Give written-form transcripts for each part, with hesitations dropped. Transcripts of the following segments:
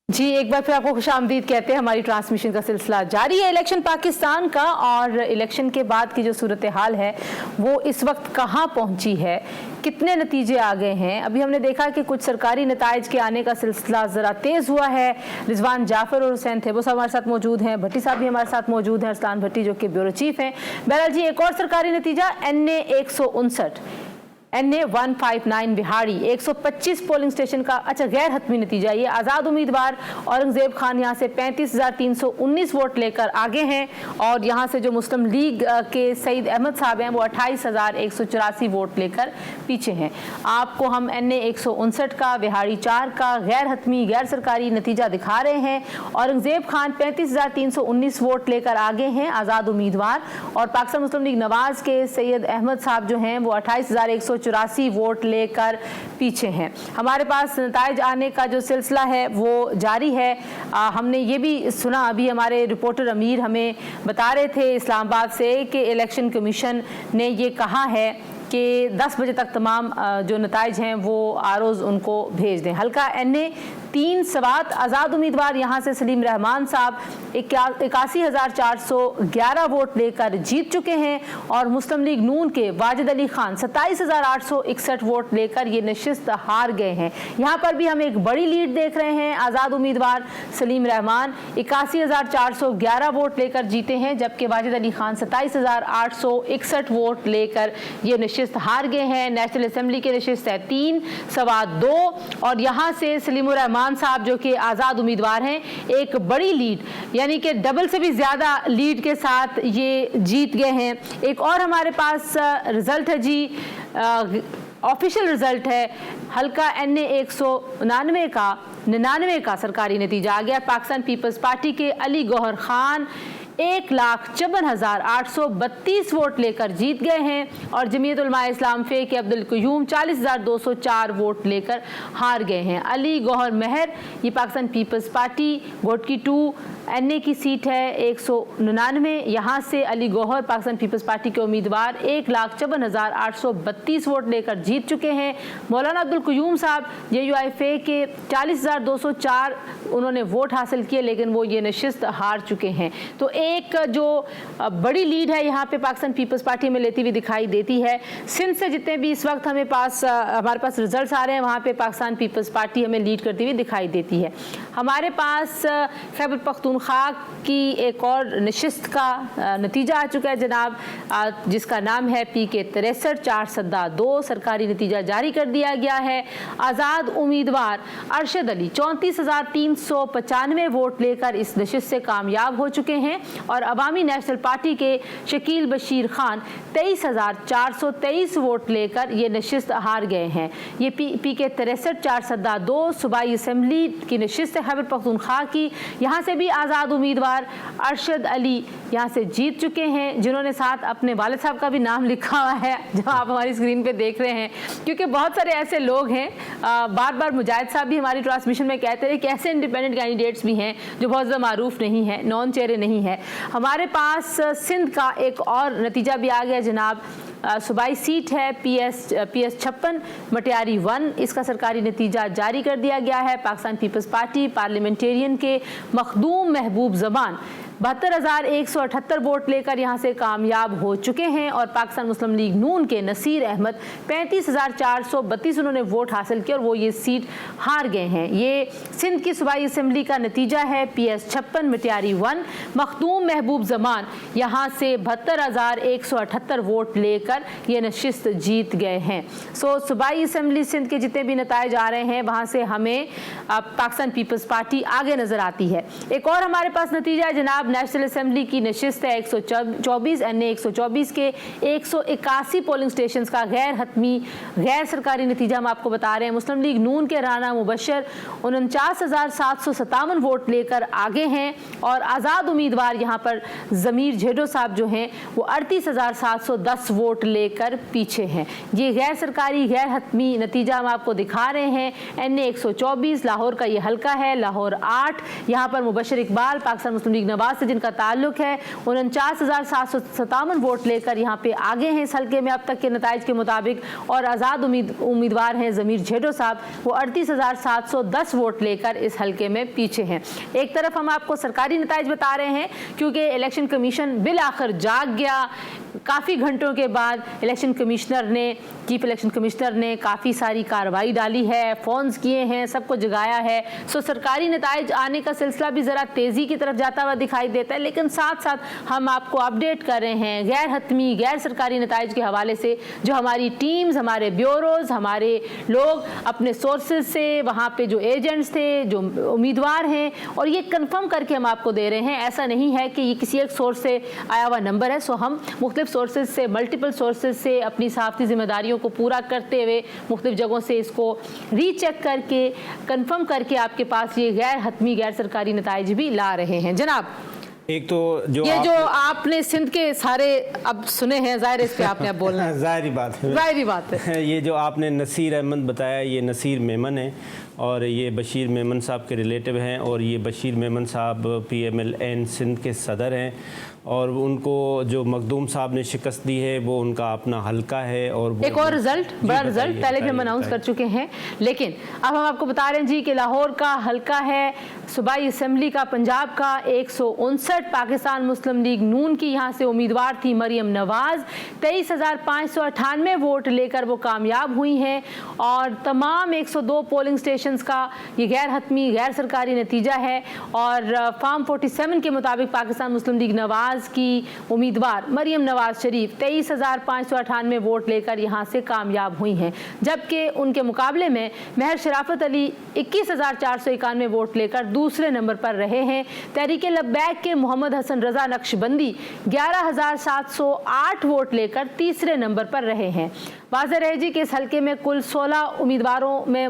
जी एक बार फिर आपको खुशामदीद कहते हैं। हमारी ट्रांसमिशन का सिलसिला जारी है इलेक्शन पाकिस्तान का, और इलेक्शन के बाद की जो सूरत हाल है वो इस वक्त कहाँ पहुंची है, कितने नतीजे आ गए हैं। अभी हमने देखा कि कुछ सरकारी नताइज के आने का सिलसिला ज़रा तेज़ हुआ है। रिजवान जाफर और हुसैन थे वो सब हमारे साथ मौजूद हैं, भट्टी साहब भी हमारे साथ मौजूद हैं, अरसलान भट्टी जो कि ब्यूरो चीफ हैं। बहरहाल जी एक और सरकारी नतीजा NA 159 NA 159 बिहाड़ी 125 पोलिंग स्टेशन का अच्छा गैर हतमी नतीजा। ये आज़ाद उम्मीदवार औरंगजेब खान यहाँ से 35,319 वोट लेकर आगे हैं, और यहाँ से जो मुस्लिम लीग के सईद अहमद साहब हैं वो 28,184 वोट लेकर पीछे हैं। आपको हम NA 159 का, बिहाड़ी 4 का गैर हतमी गैर सरकारी नतीजा दिखा रहे हैं। औरंगजेब खान 35,319 वोट लेकर आगे हैं आज़ाद उम्मीदवार, और पाकिस्तान मुस्लिम लीग नवाज के सैयद अहमद साहब जो हैं वो 28,184 वोट लेकर पीछे हैं। हमारे पास नताइज आने का जो सिलसिला है वो जारी है। हमने ये भी सुना, अभी हमारे रिपोर्टर अमीर हमें बता रहे थे इस्लामाबाद से कि इलेक्शन कमीशन ने ये कहा है कि 10 बजे तक तमाम जो नताइज हैं वो आरोज़ उनको भेज दें। हल्का NA 3 सवात आज़ाद उम्मीदवार यहाँ से सलीम रहमान साहब 81,411 वोट लेकर जीत चुके हैं, और मुस्लिम लीग नून के वाजिद अली खान 27,861 वोट लेकर ये नशिस्त हार गए हैं। यहाँ पर भी हम एक बड़ी लीड देख रहे हैं। आज़ाद उम्मीदवार सलीम रहमान 81,411 वोट लेकर जीते हैं, जबकि वाजिद अली खान 27,861 वोट लेकर ये नशिस्त हार गए हैं। नेशनल असम्बली के नशिस्त है 3 सवा 2, और यहाँ से सलीम रहमान साहब जो कि आज़ाद उम्मीदवार हैं एक बड़ी लीड यानी कि डबल से भी ज़्यादा लीड के साथ ये जीत गए हैं। एक और हमारे पास रिज़ल्ट है जी, ऑफिशियल रिज़ल्ट है। हल्का NA 199 का सरकारी नतीजा आ गया। पाकिस्तान पीपल्स पार्टी के अली गौहर खान 1,54,832 वोट लेकर जीत गए हैं, और जमीयत उलमा इस्लाम फे के अब्दुल क़य्यूम 40,204 वोट लेकर हार गए हैं। अली गौहर महर ये पाकिस्तान पीपल्स पार्टी गोटकी 2 NA की सीट है 199। यहाँ से अली गौहर पाकिस्तान पीपल्स पार्टी के उम्मीदवार 1,54,832 वोट लेकर जीत चुके हैं। मौलाना अब्दुल क़य्यूम साहब JUIFA के 40,204 उन्होंने वोट हासिल किए, लेकिन वो ये नशिस्त हार चुके हैं। तो एक जो बड़ी लीड है यहाँ पे पाकिस्तान पीपल्स पार्टी में लेती हुई दिखाई देती है। सिंध से जितने भी इस वक्त हमारे पास रिजल्ट्स आ रहे हैं वहाँ पे पाकिस्तान पीपल्स पार्टी हमें लीड करती हुई दिखाई देती है। हमारे पास खैबर पख्तूनख्वा की एक और नशिस्त का नतीजा आ चुका है जनाब, जिसका नाम है PK 63 4/2 सरकारी नतीजा जारी कर दिया गया है। आज़ाद उम्मीदवार अरशद अली 34,395 वोट लेकर इस नशिस्त से कामयाब हो चुके हैं, और अवामी नेशनल पार्टी के शकील बशीर खान 23,423 वोट लेकर ये नशिस्त हार गए हैं। ये PK 63 4/2 सूबाई असम्बली की नशिस्त है खैबर पख्तूनख्वा की। यहाँ से भी आज़ाद उम्मीदवार अरशद अली यहाँ से जीत चुके हैं, जिन्होंने साथ अपने वालिद साहब का भी नाम लिखा हुआ है जो आप हमारी स्क्रीन पे देख रहे हैं, क्योंकि बहुत सारे ऐसे लोग हैं। बार बार मुजाहिद साहब भी हमारी ट्रांसमिशन में कहते रहे कि ऐसे इंडिपेंडेंट कैंडिडेट्स भी हैं जो बहुत ज़्यादा मारूफ नहीं है, नॉन चेहरे नहीं है। हमारे पास सिंध का एक और नतीजा भी आ गया जनाब। सूबाई सीट है PS 56 मटियारी 1, इसका सरकारी नतीजा जारी कर दिया गया है। पाकिस्तान पीपल्स पार्टी पार्लियामेंटेरियन के मखदूम महबूब ज़बान 72,178 वोट लेकर यहाँ से कामयाब हो चुके हैं, और पाकिस्तान मुस्लिम लीग नून के नसीर अहमद 35,432 उन्होंने वोट हासिल किए और वो ये सीट हार गए हैं। ये सिंध की सूबाई असम्बली का नतीजा है PS 56 मटियारी 1। मखदूम महबूब ज़मान यहाँ से 72,178 वोट लेकर ये नशिस्त जीत गए हैं। सो सूबाई असम्बली सिंध के जितने भी नताइज आ रहे हैं वहाँ से हमें पाकिस्तान पीपल्स पार्टी आगे नज़र आती है। एक और हमारे पास नतीजा है जनाब, नेशनल असम्बली की नशिस्त है 124 NA 124 के 181 पोलिंग स्टेशन का गैर हतमी गैर सरकारी नतीजा हम आपको बता रहे हैं। मुस्लिम लीग नून के राना मुबशर 49,757 वोट लेकर आगे हैं, और आज़ाद उम्मीदवार यहाँ पर ज़मीर झेडो साहब जो हैं वो 38,710 वोट लेकर पीछे हैं। ये गैर सरकारी गैर हतमी नतीजा हम आपको दिखा रहे हैं। NA 124 लाहौर का ये हल्का है, लाहौर 8, यहाँ पर मुबशर इकबाल पाकिस्तान मुस्लिम लीग नवाज से जिनका ताल्लुक है 49,757 वोट लेकर यहाँ पे आगे हैं इस हल्के में अब तक के नताइज के मुताबिक। और आज़ाद उम्मीदवार हैं ज़मीर झेडो साहब, वो 38,710 वोट लेकर इस हल्के में पीछे हैं। एक तरफ हम आपको सरकारी नताइज बता रहे हैं क्योंकि इलेक्शन कमीशन बिल आखिर जाग गया। काफ़ी घंटों के बाद इलेक्शन कमिश्नर ने, चीफ इलेक्शन कमिश्नर ने काफ़ी सारी कार्रवाई डाली है, फ़ोन्स किए हैं, सबको जगाया है। सो सरकारी नताइज आने का सिलसिला भी ज़रा तेज़ी की तरफ जाता हुआ दिखाई देता है। लेकिन साथ साथ हम आपको अपडेट कर रहे हैं गैर हतमी गैर सरकारी नताइज के हवाले से, जो हमारी टीम्स, हमारे ब्यूरोज, हमारे लोग अपने सोर्सेज से, वहाँ पे जो एजेंट्स थे, जो उम्मीदवार हैं, और ये कंफर्म करके हम आपको दे रहे हैं। ऐसा नहीं है कि ये किसी एक सोर्स से आया हुआ नंबर है। सो हम मुख्तलिफ सोर्सेज से, मल्टीपल सोर्सेज से अपनी सहाफ़ती जिम्मेदारियों को पूरा करते हुए मुख्तलिफ जगहों से इसको रीचेक करके कंफर्म करके आपके पास ये गैर हतमी गैर सरकारी नताइज भी ला रहे हैं। जनाब, एक तो जो आपने सिंध के सारे अब सुने हैं, जाहिर इस पे आपने अब बोलना है। जाहिर बात है। ये जो आपने नसीर अहमद बताया, ये नसीर मेमन है और ये बशीर मेमन साहब के रिलेटिव हैं। और ये बशीर मेमन साहब PMLN सिंध के सदर हैं और उनको जो मखदूम साहब ने शिकस्त दी है वो उनका अपना हल्का है। और एक और रिजल्ट, बड़ा रिजल्ट पहले भी हम अनाउंस कर चुके हैं, लेकिन अब हम आपको बता रहे हैं जी कि लाहौर का हल्का है सूबाई असम्बली का, पंजाब का 159। पाकिस्तान मुस्लिम लीग नून की यहाँ से उम्मीदवार थी मरियम नवाज, 23,598 वोट लेकर वो कामयाब हुई हैं। और तमाम 102 पोलिंग स्टेशंस का ये गैर हतमी गैर सरकारी नतीजा है। और फार्म 47 के मुताबिक पाकिस्तान मुस्लिम लीग नवाज की उम्मीदवार मरियम नवाज शरीफ 23,598 वोट लेकर यहाँ से कामयाब हुई हैं, जबकि उनके मुकाबले में महर शराफत अली 21,491 वोट लेकर दूसरे नंबर पर रहे हैं। तहरीक लब्बैक के मोहम्मद हसन रजा नक्शबंदी 11,708 वोट लेकर तीसरे नंबर पर रहे हैं। वाज़ेह रहे जी कि इस हल्के में कुल 16 उम्मीदवारों में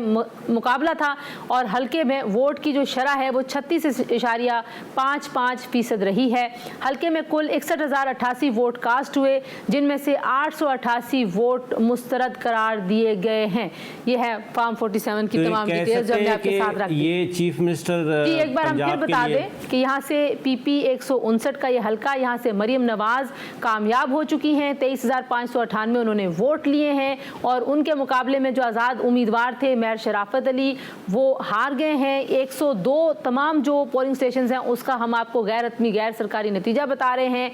मुकाबला था और हल्के में वोट की जो शरह है वो 36.55% रही है। हल्के में कुल 61,088 वोट कास्ट हुए, जिनमें से 888 वोट मुस्तरद करार दिए गए हैं। ये है फार्म 47 की तमाम डिटेल्स जो हमने आपके साथ रखी। ये चीफ मिनिस्टर जी एक बार हम फिर बता दें कि यहाँ से PP 159 का ये हल्का, यहाँ से मरियम नवाज कामयाब हो चुकी हैं, 23,598 उन्होंने वोट लिए हैं। और उनके मुकाबले में जो आज़ाद उम्मीदवार थे महर शराफत अली, वो हार गए हैं। 102 तमाम जो पोलिंग स्टेशन हैं उसका हम आपको गैर हतमी गैर सरकारी नतीजा बता रहे हैं।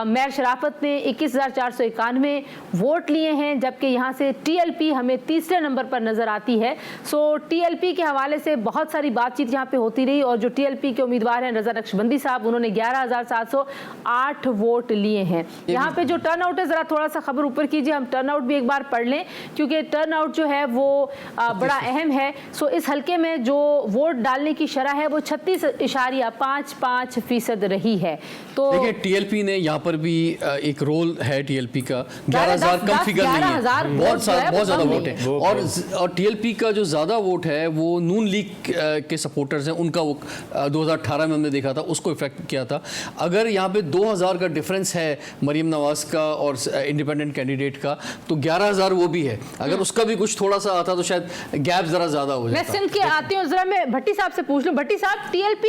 महर शराफत ने 21,491 वोट लिए हैं, जबकि यहाँ से TLP हमें तीसरे नंबर पर नजर आती है। सो TLP के हवाले से बहुत सारी बातचीत यहाँ पे होती रही और जो TLP के उम्मीदवार हैं रजा नक्शबंदी साहब, उन्होंने 11,708 वोट लिए हैं। यहाँ पे जो टर्न आउट है, जरा थोड़ा सा खबर ऊपर कीजिए, हम टर्न आउट भी एक बार पढ़ लें क्योंकि टर्न आउट जो है वो बड़ा अहम है। सो इस हल्के में जो वोट डालने की शरह है वो 36.55% रही है। तो देखिए TLP ने यहाँ पर भी एक रोल है, TLP का 11,000 कम फिगर नहीं है, बहुत ज़्यादा वोट है। और TLP का जो ज़्यादा वोट है वो नून लीग के सपोर्टर्स हैं, उनका वो 2018 में हमने देखा था, उसको इफेक्ट किया था। अगर यहाँ पे 2,000 का डिफरेंस है मरियम नवाज का और इंडिपेंडेंट कैंडिडेट का, तो 11,000 वो भी है। अगर उसका भी कुछ थोड़ा सा आता तो शायद गैप जरा ज्यादा हो जाता। मैं सिंध के आती हूँ, जरा मैं भट्टी साहब से पूछ लूँ। भट्टी साहब, TLP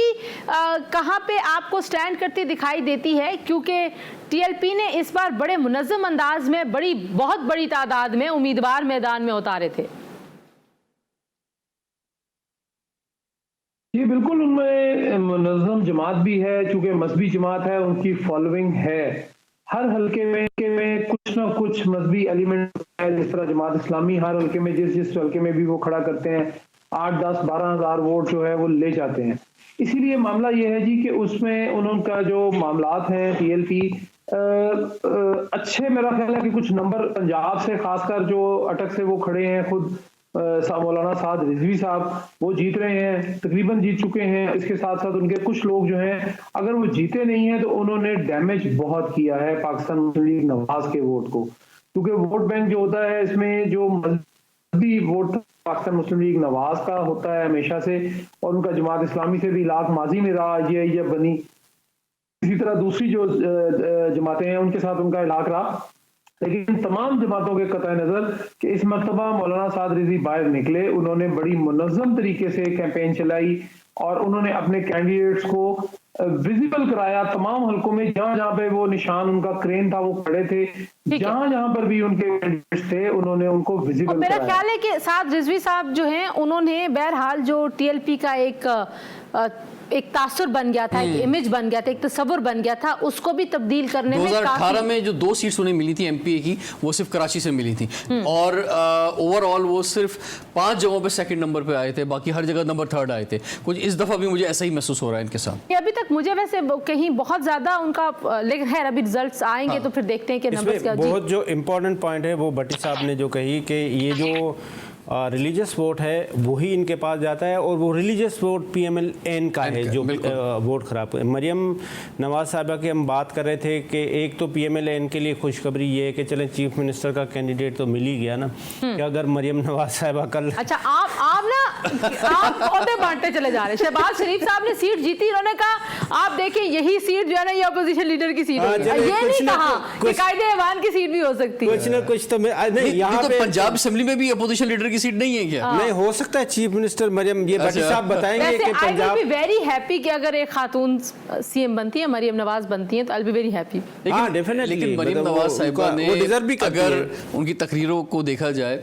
कहाँ पे आपको स्टैंड करती दिखाई देती है? क्योंकि TLP ने इस बार बड़े मुनज़्ज़म अंदाज में बहुत बड़ी तादाद में उम्मीदवार मैदान में उतारे थे। ये बिल्कुल उनमें मुनज़्ज़म जमात भी है, चूंकि मजहबी जमात है, उनकी फॉलोइंग है। हर हल्के में कुछ ना कुछ मजहबी एलिमेंट है, जिस तरह जमात इस्लामी हर हल्के में जिस हल्के में भी वो खड़ा करते हैं 8, 10, 12 हज़ार वोट जो है वो ले जाते हैं। इसीलिए मामला ये है जी कि उसमें उनका जो मामलात हैं TLP अच्छे, मेरा ख्याल है कि कुछ नंबर पंजाब से खासकर जो अटक से वो खड़े हैं, खुद मौलाना साद रिजवी साहब वो जीत रहे हैं, तकरीबन जीत चुके हैं। इसके साथ साथ उनके कुछ लोग जो हैं, अगर वो जीते नहीं हैं तो उन्होंने डैमेज बहुत किया है पाकिस्तान मुस्लिम लीग नवाज के वोट को, क्योंकि वोट बैंक जो होता है इसमें जो मजहबी वोट पाकिस्तान मुस्लिम लीग नवाज का होता है हमेशा से, और उनका जमात इस्लामी से भी इलाक माजी में रहा, ये बनी। इसी तरह दूसरी जो जमातें हैं उनके साथ उनका इलाक रहा। लेकिन तमाम जमातों के कतई नजर कि इस मरतबा मौलाना साद रिजवी बाहर निकले, उन्होंने बड़ी मुनज़्ज़म तरीके से कैंपेन चलाई और उन्होंने अपने कैंडिडेट्स को विजिबल कराया तमाम हलकों में, जहां जहां पे वो निशान उनका क्रेन था वो खड़े थे, जहां जहां पर भी उनके कैंडिडेट्स थे उन्होंने उनको विजिबल मेरा कराया। ख्याल है कि साथ रिजवी साहब जो हैं उन्होंने बहरहाल जो टीएलपी का एक तासुर बन गया था, एक इमेज बन गया था, एक तस्वुर बन गया था, उसको भी तब्दील करने में 2018 में जो 2 सीट्स उन्हें मिली थी एमपीए की, वो सिर्फ कराची से मिली थी और ओवरऑल वो सिर्फ 5 जगहों पे सेकंड नंबर पे आए थे, बाकी हर जगह नंबर 3 आए थे। कुछ इस दफा भी मुझे ऐसा ही महसूस हो रहा है इनके साथ। ये अभी तक मुझे वैसे कहीं बहुत ज्यादा उनका, लेकिन खैर अभी रिजल्ट्स आएंगे तो फिर देखते हैं कि नंबर्स क्या। बहुत जो इम्पोर्टेंट पॉइंट है वो भट्टी साहब ने जो कही कि ये जो रिलीजियस वोट है वही इनके पास जाता है और वो रिलीजियस वोट PMLN का है जो वोट खराब है। मरियम नवाज साहिबा की हम बात कर रहे थे कि एक तो PMLN के लिए खुशखबरी ये है कि चलें चीफ मिनिस्टर का कैंडिडेट तो मिल ही गया ना, कि अगर मरियम नवाज साहिबा कल अच्छा आप ना आप ओहदे बांटते चले जा रहे हैं। शहबाज शरीफ साहब ने सीट जीती, उन्होंने कहा आप देखिए यही सीट जो है ना ये अपोजिशन लीडर की सीट होगी, ये नहीं कहा कि कायदे ऐवान की सीट भी हो सकती है। कुछ ना कुछ तो नहीं, यहाँ पे पंजाब असेंबली में भी अपोजिशन लीडर सीट नहीं है क्या? नहीं हो सकता है चीफ मिनिस्टर मरियम, ये भट्टी साहब बताएंगे कि Punjab. I will be very happy कि अगर एक खातून सीएम बनती है, मरियम नवाज बनती है, तो I will be very happy. लेकिन मरियम नवाज साहिबा ने अगर उनकी तकरीरों को देखा जाए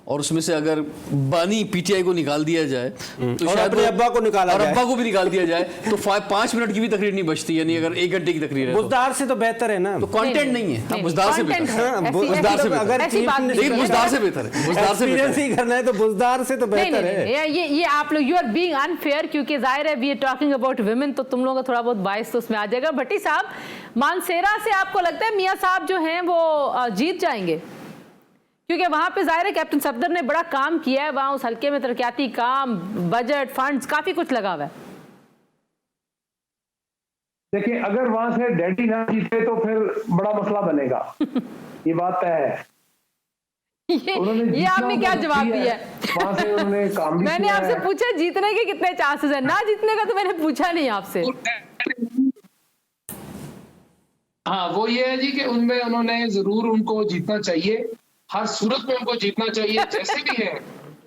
और उसमें से अगर बानी पीटीआई को निकाल दिया जाए तो शायद अपने अब्बा को निकाला और अब्बा को भी निकाल दिया जाए तो 5 मिनट की भी तकरीर नहीं बचती, यानी अगर 1 घंटे की तकरीर है बुज़दार से तो बेहतर है ना, तो कंटेंट नहीं है, बुज़दार से बेहतर है, बुज़दार से अगर लेकिन बुज़दार से बेहतर है, बुज़दार से बेहतर ही करना है तो बुज़दार से तो बेहतर है। ये आप लोग यू आर बीइंग अनफेयर, क्योंकि जाहिर है we are talking about women, तो तुम लोगों का थोड़ा बहुत बायस तो उसमें आ जाएगा। भट्टी साहब, मानसेरा से आपको लगता है मियां साहब जो हैं वो जीत जाएंगे? क्योंकि वहां पे जाहिर है कैप्टन सफदर ने बड़ा काम किया है, वहां उस हल्के में तरक्याती काम, बजट, फंड्स, काफी कुछ लगा हुआ है। देखिए अगर वहां से डैडी ना जीते तो फिर बड़ा मसला बनेगा, ये बात तय है। ये आपने क्या जवाब दिया है? वहां से उन्होंने काम भी मैंने आपसे पूछा जीतने के कितने चांसेस है, ना जीतने का तो मैंने पूछा नहीं आपसे। हाँ वो ये है जी कि उनमें उन्होंने जरूर उनको जीतना चाहिए, हर सूरत में उनको जीतना चाहिए, जैसे भी है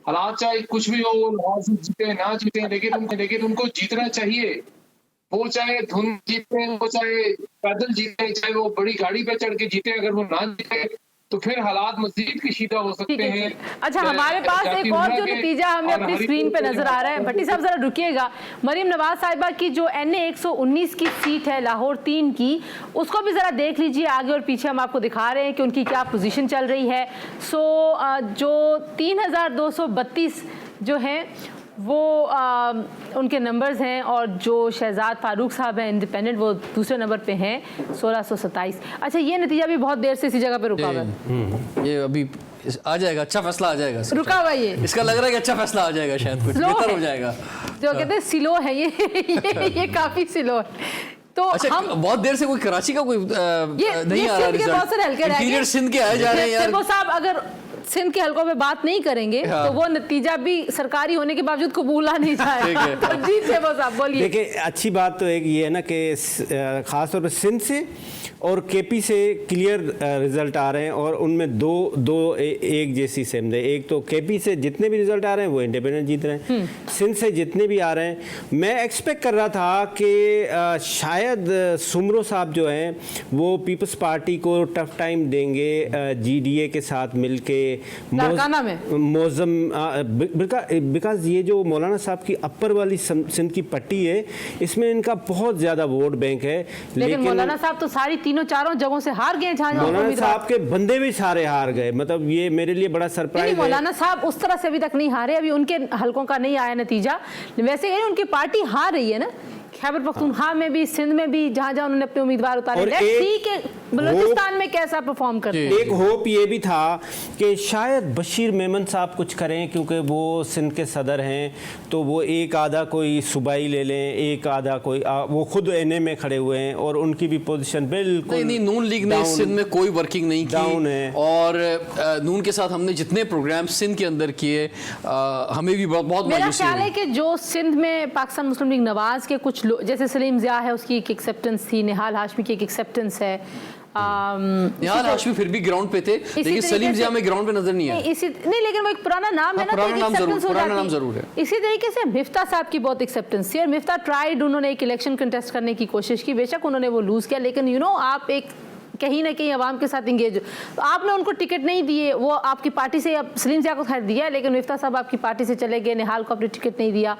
हालात चाहे कुछ भी हो, लाहौर से जीते ना जीते, लेकिन उनको जीतना चाहिए। वो चाहे धुन जीते, वो चाहे पैदल जीते, चाहे वो बड़ी गाड़ी पे चढ़ के जीते, अगर वो ना जीते तो फिर हालात मजीद कशीदा हो सकते हैं। अच्छा, हमारे पास एक और जो नतीजा हमें अपनी स्क्रीन पे नजर आ रहा है, भट्टी साहब जरा रुकिएगा। मरियम नवाज साहिबा की जो NA 119 की सीट है लाहौर 3 की, उसको भी जरा देख लीजिए, आगे और पीछे हम आपको दिखा रहे हैं कि उनकी क्या पोजीशन चल रही है। जो 3232 जो है वो उनके नंबर्स हैं, और जो शहजाद फारूक साहब हैं इंडिपेंडेंट, वो दूसरे नंबर पे हैं 1627। अच्छा, ये नतीजा भी बहुत देर से इसी जगह पे रुका हुआ है। ये अभी आ जाएगा, अच्छा फैसला आ जाएगा, रुका हुआ ये, इसका लग रहा है कि अच्छा फैसला आ जाएगा, शायद कुछ बेहतर हो जाएगा। जो कहते हैं स्लो है ये काफी स्लो है। तो अच्छा, हम बहुत देर से कोई कराची का कोई नहीं आ रहा रिजल्ट, सिंध के आए जा रहे हैं यार। वो साहब अगर सिंध के हलकों में बात नहीं करेंगे तो वो नतीजा भी सरकारी होने के बावजूद कबूला नहीं जाएगा। तो जी से वो साहब बोलिए। देखिए, अच्छी बात तो एक ये है ना कि खासतौर पर सिंध से और केपी से क्लियर रिजल्ट आ रहे हैं, और उनमें दो एक जैसी सेम है। एक तो केपी से जितने भी रिजल्ट आ रहे हैं वो इंडिपेंडेंट जीत रहे हैं, सिंध से जितने भी आ रहे हैं। मैं एक्सपेक्ट कर रहा था कि शायद सुमरो साहब जो हैं वो पीपल्स पार्टी को टफ टाइम देंगे GDA के साथ मिलके मौजम, बिकॉज ये जो मौलाना साहब की अपर वाली सिंध की पट्टी है, इसमें इनका बहुत ज़्यादा वोट बैंक है। लेकिन मौलाना साहब तो सारी तीनों चारों जगहों से हार गए। मौलाना साहब के बंदे भी सारे हार गए, मतलब ये मेरे लिए बड़ा सरप्राइज है। मौलाना साहब उस तरह से अभी तक नहीं हारे, अभी उनके हलकों का नहीं आया नतीजा। वैसे उनकी पार्टी हार रही है ना, खैबर पख्तूनख्वा में भी, सिंध में भी, जहां जहां उन्होंने अपने उम्मीदवार उतारे। बलूचिस्तान में कैसा परफॉर्म करते हैं। एक होप ये भी था कि शायद बशीर मेमन साहब कुछ करें, क्योंकि वो सिंध के सदर हैं, तो वो एक आधा कोई सूबाई ले लें, एक आधा कोई वो खुद NA में खड़े हुए हैं और उनकी भी पोजीशन बिल्कुल नहीं। नून लीग ने सिंध में कोई वर्किंग नहीं की, डाउन है। और नून के साथ हमने जितने प्रोग्राम सिंध के अंदर किए, हमें भी बहुत मेरा ख्याल है कि जो सिंध में पाकिस्तान मुस्लिम लीग नवाज के कुछ जैसे सलीम ज़िया है, उसकी एक एक्सेप्टेंस थी, निहाल हाशमी की एक एक्सेप्टेंस है, निहाल हाशमी फिर भी ग्राउंड पे थे, लेकिन सलीम जिया में ग्राउंड पे नजर नहीं है। नहीं, लेकिन वो एक पुराना नाम है ना, पुराना नाम जरूर है। इसी तरीके से मिफ्ता साहब की बहुत एक्सेप्टेंस थी और मिफ्ता ट्राइड, उन्होंने एक इलेक्शन कंटेस्ट करने की कोशिश की, बेशक उन्होंने वो लूज किया, लेकिन आप एक कहीं ना कहीं अवाम के साथ इंगेज, तो आपने उनको टिकट नहीं दिए, वो आपकी पार्टी से, अब सलीम जिया को खैर दिया, लेकिन मिफ्ता साहब आपकी पार्टी से चले गए, निहाल को आपने टिकट नहीं दिया।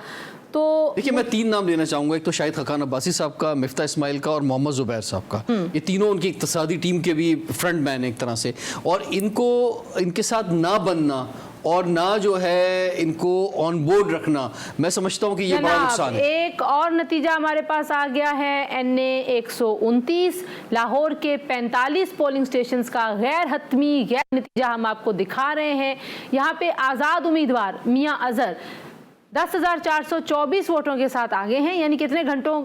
तो देखिए, मैं 3 नाम लेना चाहूंगा, एक तो शाहिद खकान अब्बासी साहब का, मिफ्ता इस्माइल का और मोहम्मद जुबैर साहब का। ये तीनों उनकी इक्तिसादी टीम के भी फ्रंट मैन है एक तरह से, और इनके साथ ना बनना और ना जो है इनको ऑन बोर्ड रखना, मैं समझता हूं कि ये बड़ा नुकसान है। एक और नतीजा हमारे पास आ गया है, NA 129 लाहौर के 45 पोलिंग स्टेशंस का गैर हतमी गैर नतीजा हम आपको दिखा रहे हैं। यहाँ पे आज़ाद उम्मीदवार मियां अजहर 10,424 वोटों के साथ आगे हैं, यानी कितने घंटों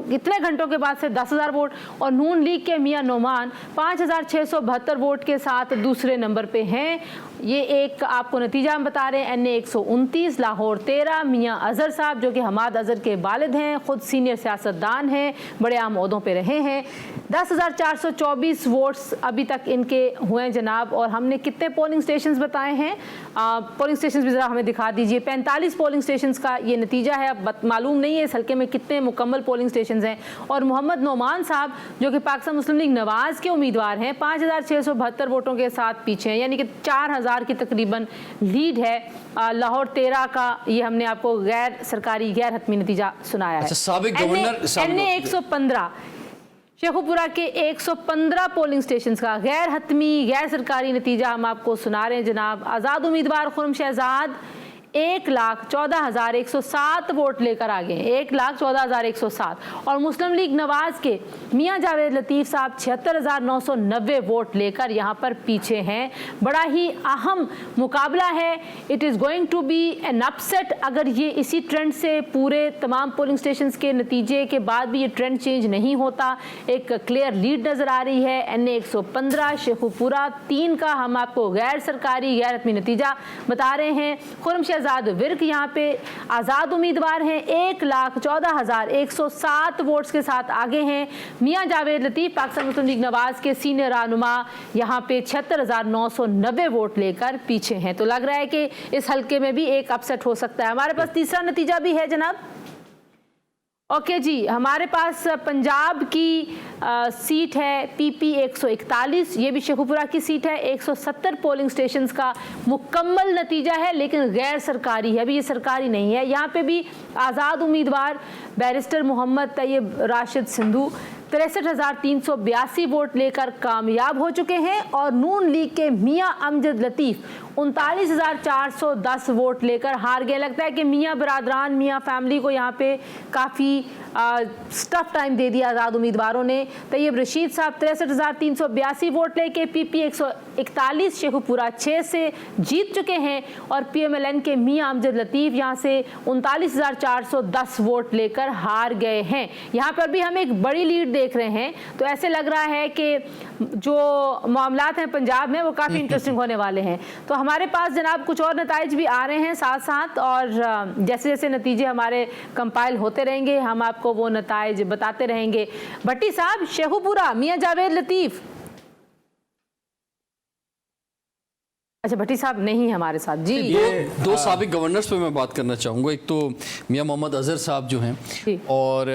के बाद से 10,000 वोट, और नून लीग के मियां नोमान 5,672 वोट के साथ दूसरे नंबर पे हैं। ये एक आपको नतीजा हम बता रहे हैं, NA 129 लाहौर 13 मियां अजहर साहब, जो कि हमाद अजहर के वालिद हैं, खुद सीनियर सियासतदान हैं, बड़े आम ओहदों पे रहे हैं। 10,424 वोट्स अभी तक इनके हुए हैं जनाब, और हमने कितने पोलिंग स्टेशंस बताए हैं, पोलिंग स्टेशंस भी ज़रा हमें दिखा दीजिए। 45 पोलिंग स्टेशंस का ये नतीजा है। अब मालूम नहीं है इस हल्के में कितने मुकम्मल पोलिंग स्टेशंस हैं। और मोहम्मद नोमान साहब, जो कि पाकिस्तान मुस्लिम लीग नवाज़ के उम्मीदवार हैं, 5,672 वोटों के साथ पीछे हैं, यानी कि 4,000 की तकरीबन लीड है। लाहौर 13 का ये हमने आपको गैर सरकारी गैर हतमी नतीजा सुनाया है। साबिक गवर्नर NA 115 शेखुपुरा के 115 पोलिंग स्टेशंस का गैर हतमी गैर सरकारी नतीजा हम आपको सुना रहे हैं जनाब। आज़ाद उम्मीदवार खुर्रम शहजाद 1,14,107 वोट लेकर आगे हैं, 1,14,107, और मुस्लिम लीग नवाज के मियां जावेद लतीफ़ साहब 76,990 वोट लेकर यहां पर पीछे हैं। बड़ा ही अहम मुकाबला है। It is going to be an upset. अगर ये इसी ट्रेंड से पूरे तमाम पोलिंग स्टेशंस के नतीजे के बाद भी ये ट्रेंड चेंज नहीं होता, एक क्लियर लीड नज़र आ रही है। NA 115 शेखुपुरा 3 का हम आपको गैर सरकारी गैर हतमी नतीजा बता रहे हैं। खुर्रम शहजाद विर्क यहाँ पे आज़ाद उम्मीदवार हैं, 1,14,107 वोट्स के साथ आगे हैं। मियां जावेद लतीफ़ पाकिस्तान मुस्लिम लीग नवाज के सीनियर रहनुमा यहाँ पे 76,990 वोट लेकर पीछे हैं। तो लग रहा है कि इस हल्के में भी एक अपसेट हो सकता है। हमारे पास तीसरा नतीजा भी है जनाब। ओके जी, हमारे पास पंजाब की सीट है PP 141, ये भी शेखुपुरा की सीट है। 170 पोलिंग स्टेशंस का मुकम्मल नतीजा है, लेकिन गैर सरकारी है, अभी ये सरकारी नहीं है। यहाँ पे भी आज़ाद उम्मीदवार बैरिस्टर मोहम्मद तैयब राशिद सिंधु 63,382 वोट लेकर कामयाब हो चुके हैं, और नून लीग के मियां अमजद लतीफ़ 39,410 वोट लेकर हार गए। लगता है कि मियां बरादरान, मियां फैमिली को यहाँ पे काफ़ी स्टफ टाइम दे दिया आज़ाद उम्मीदवारों ने। तैयब रशीद साहब 63,382 वोट लेके PP 141 शेखुपुरा 6 से जीत चुके हैं, और PMLN के मियां अमजद लतीफ़ यहाँ से 39,410 वोट लेकर हार गए हैं। यहाँ पर भी हम एक बड़ी लीड देख रहे हैं, तो ऐसे लग रहा है कि जो मामलात हैं पंजाब में वो काफ़ी इंटरेस्टिंग होने वाले हैं। तो हमारे पास जनाब कुछ और नताइज भी आ रहे हैं साथ साथ, और जैसे जैसे नतीजे हमारे कंपाइल होते रहेंगे हम आपको वो नताइज बताते रहेंगे। भट्टी साहब, शेखुपुरा मियां जावेद लतीफ़, अच्छा भट्टी साहब नहीं हमारे साथ जी। दो साबिक गवर्नर्स पे मैं बात करना चाहूँगा। एक तो मियां मोहम्मद अजहर साहब जो हैं, और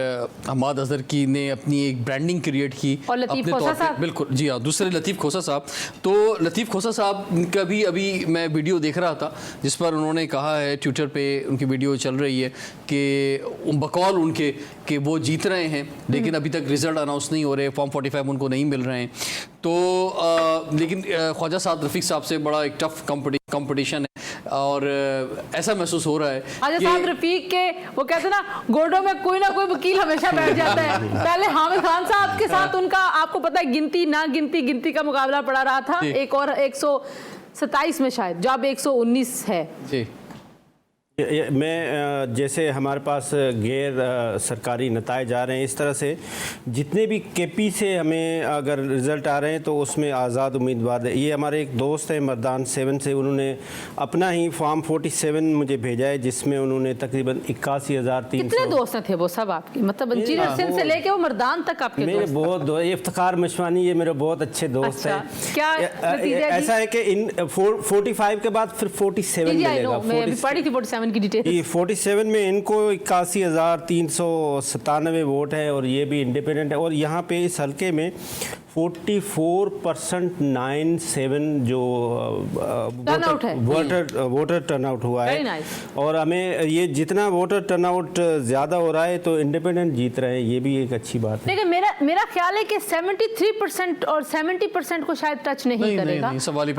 हमाद अजहर की ने अपनी एक ब्रांडिंग क्रिएट की, और लतीफ़ खोसा साहब, बिल्कुल जी हाँ, दूसरे लतीफ़ खोसा साहब। तो लतीफ़ खोसा साहब का भी अभी मैं वीडियो देख रहा था, जिस पर उन्होंने कहा है, ट्विटर पे उनकी वीडियो चल रही है कि बकौल उनके कि वो जीत रहे हैं, लेकिन अभी तक रिजल्ट अनाउंस नहीं हो रहे, फॉर्म 45 उनको नहीं मिल रहे हैं। तो लेकिन ख्वाजा साद रफ़ीक साहब से बड़ा एक टफ कंपटीशन है, और ऐसा महसूस हो रहा है ख्वाजा साद रफ़ीक के वो कहते हैं ना, गोडों में कोई ना कोई वकील हमेशा बैठ जाता है। पहले हामिद खान साहब के साथ उनका आपको पता है गिनती का मुकाबला पड़ा रहा था, एक और 127 में शायद, जो अब 119 है जी। मैं जैसे हमारे पास गैर सरकारी नताइज आ रहे हैं, इस तरह से जितने भी केपी से हमें अगर रिज़ल्ट आ रहे हैं तो उसमें आज़ाद उम्मीदवार है। ये हमारे एक दोस्त हैं मर्दान 7 से, उन्होंने अपना ही फॉर्म 47 मुझे भेजा है जिसमें उन्होंने तकरीबन 81,300। कितने दोस्त हैं थे वो सब आपके, मतलब इंजीनियर सिंध से लेके वो मर्दान तक आपके मेरे दोस्त? बहुत इफ्तिखार मशवानी ये मेरे बहुत अच्छे दोस्त हैं। क्या ऐसा है कि इन 45 के बाद फिर 47 मिलेगा। मैं अभी पढ़ी थी 47 की डिटेल। 47 में इनको 81,397 वोट है और ये भी इंडिपेंडेंट है। और यहाँ पे इस हल्के में 44.97 जो वोटर टर्नआउट हुआ है। और हमें ये जितना वोटर टर्नआउट ज़्यादा हो रहा है तो इंडिपेंडेंट जीत रहे हैं, ये भी एक अच्छी बात है। लेकिन मेरा ख्याल है कि 73% और 70% को शायद टच नहीं करेगा।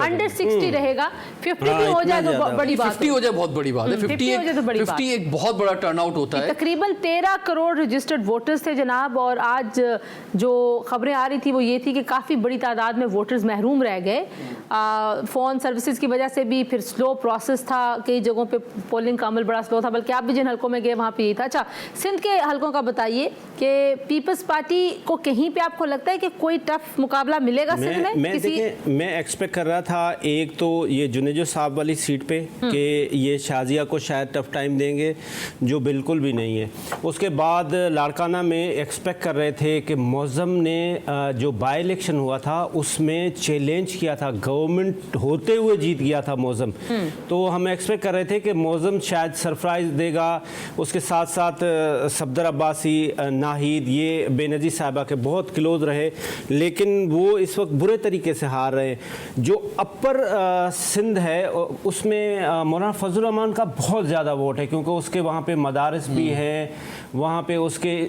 अंडर 60 रहेगा। 50 भी हो जाए तो बड़ी बात है। 50 हो जाए बहुत बड़ी बात है। 50 एक बहुत बड़ा टर्नआउट होता है। तकरीबन 13 करोड़ रजिस्टर्ड वोटर्स थे जनाब। और आज जो खबरें आ रही थी वो ये थी कि काफ़ी बड़ी तादाद में वोटर्स महरूम रह गए। फ़ोन सर्विसेज की वजह से भी, फिर स्लो प्रोसेस था, कई जगहों पे पोलिंग का अमल बड़ा स्लो था, बल्कि आप भी जिन हलकों में गए वहाँ पे यही था। अच्छा, सिंध के हलकों का बताइए कि पीपल्स पार्टी को कहीं पे आपको लगता है कि कोई टफ मुकाबला मिलेगा सिंध में? मैं एक्सपेक्ट कर रहा था एक तो ये जुनेजो साहब वाली सीट पे कि ये शाजिया को शायद टफ टाइम देंगे, जो बिल्कुल भी नहीं है। उसके बाद लाड़काना में एक्सपेक्ट कर रहे थे कि मौज़म ने जो बाई इलेक्शन हुआ था उसमें चैलेंज किया था, गवर्नमेंट होते हुए जीत गया था मौज़म। तो हम एक्सपेक्ट कर रहे थे कि मौज़म शायद सरप्राइज़ देगा। उसके साथ साथ सफदर अब्बासी, नाहिद, ये बेनज़ीर साहिबा के बहुत क्लोज रहे, लेकिन वो इस वक्त बुरे तरीके से हार रहे। जो अपर सिंध है उसमें मौलाना फजल रहमान का बहुत ज़्यादा वोट है, क्योंकि उसके वहाँ पे मदारस भी हैं, वहाँ पे उसके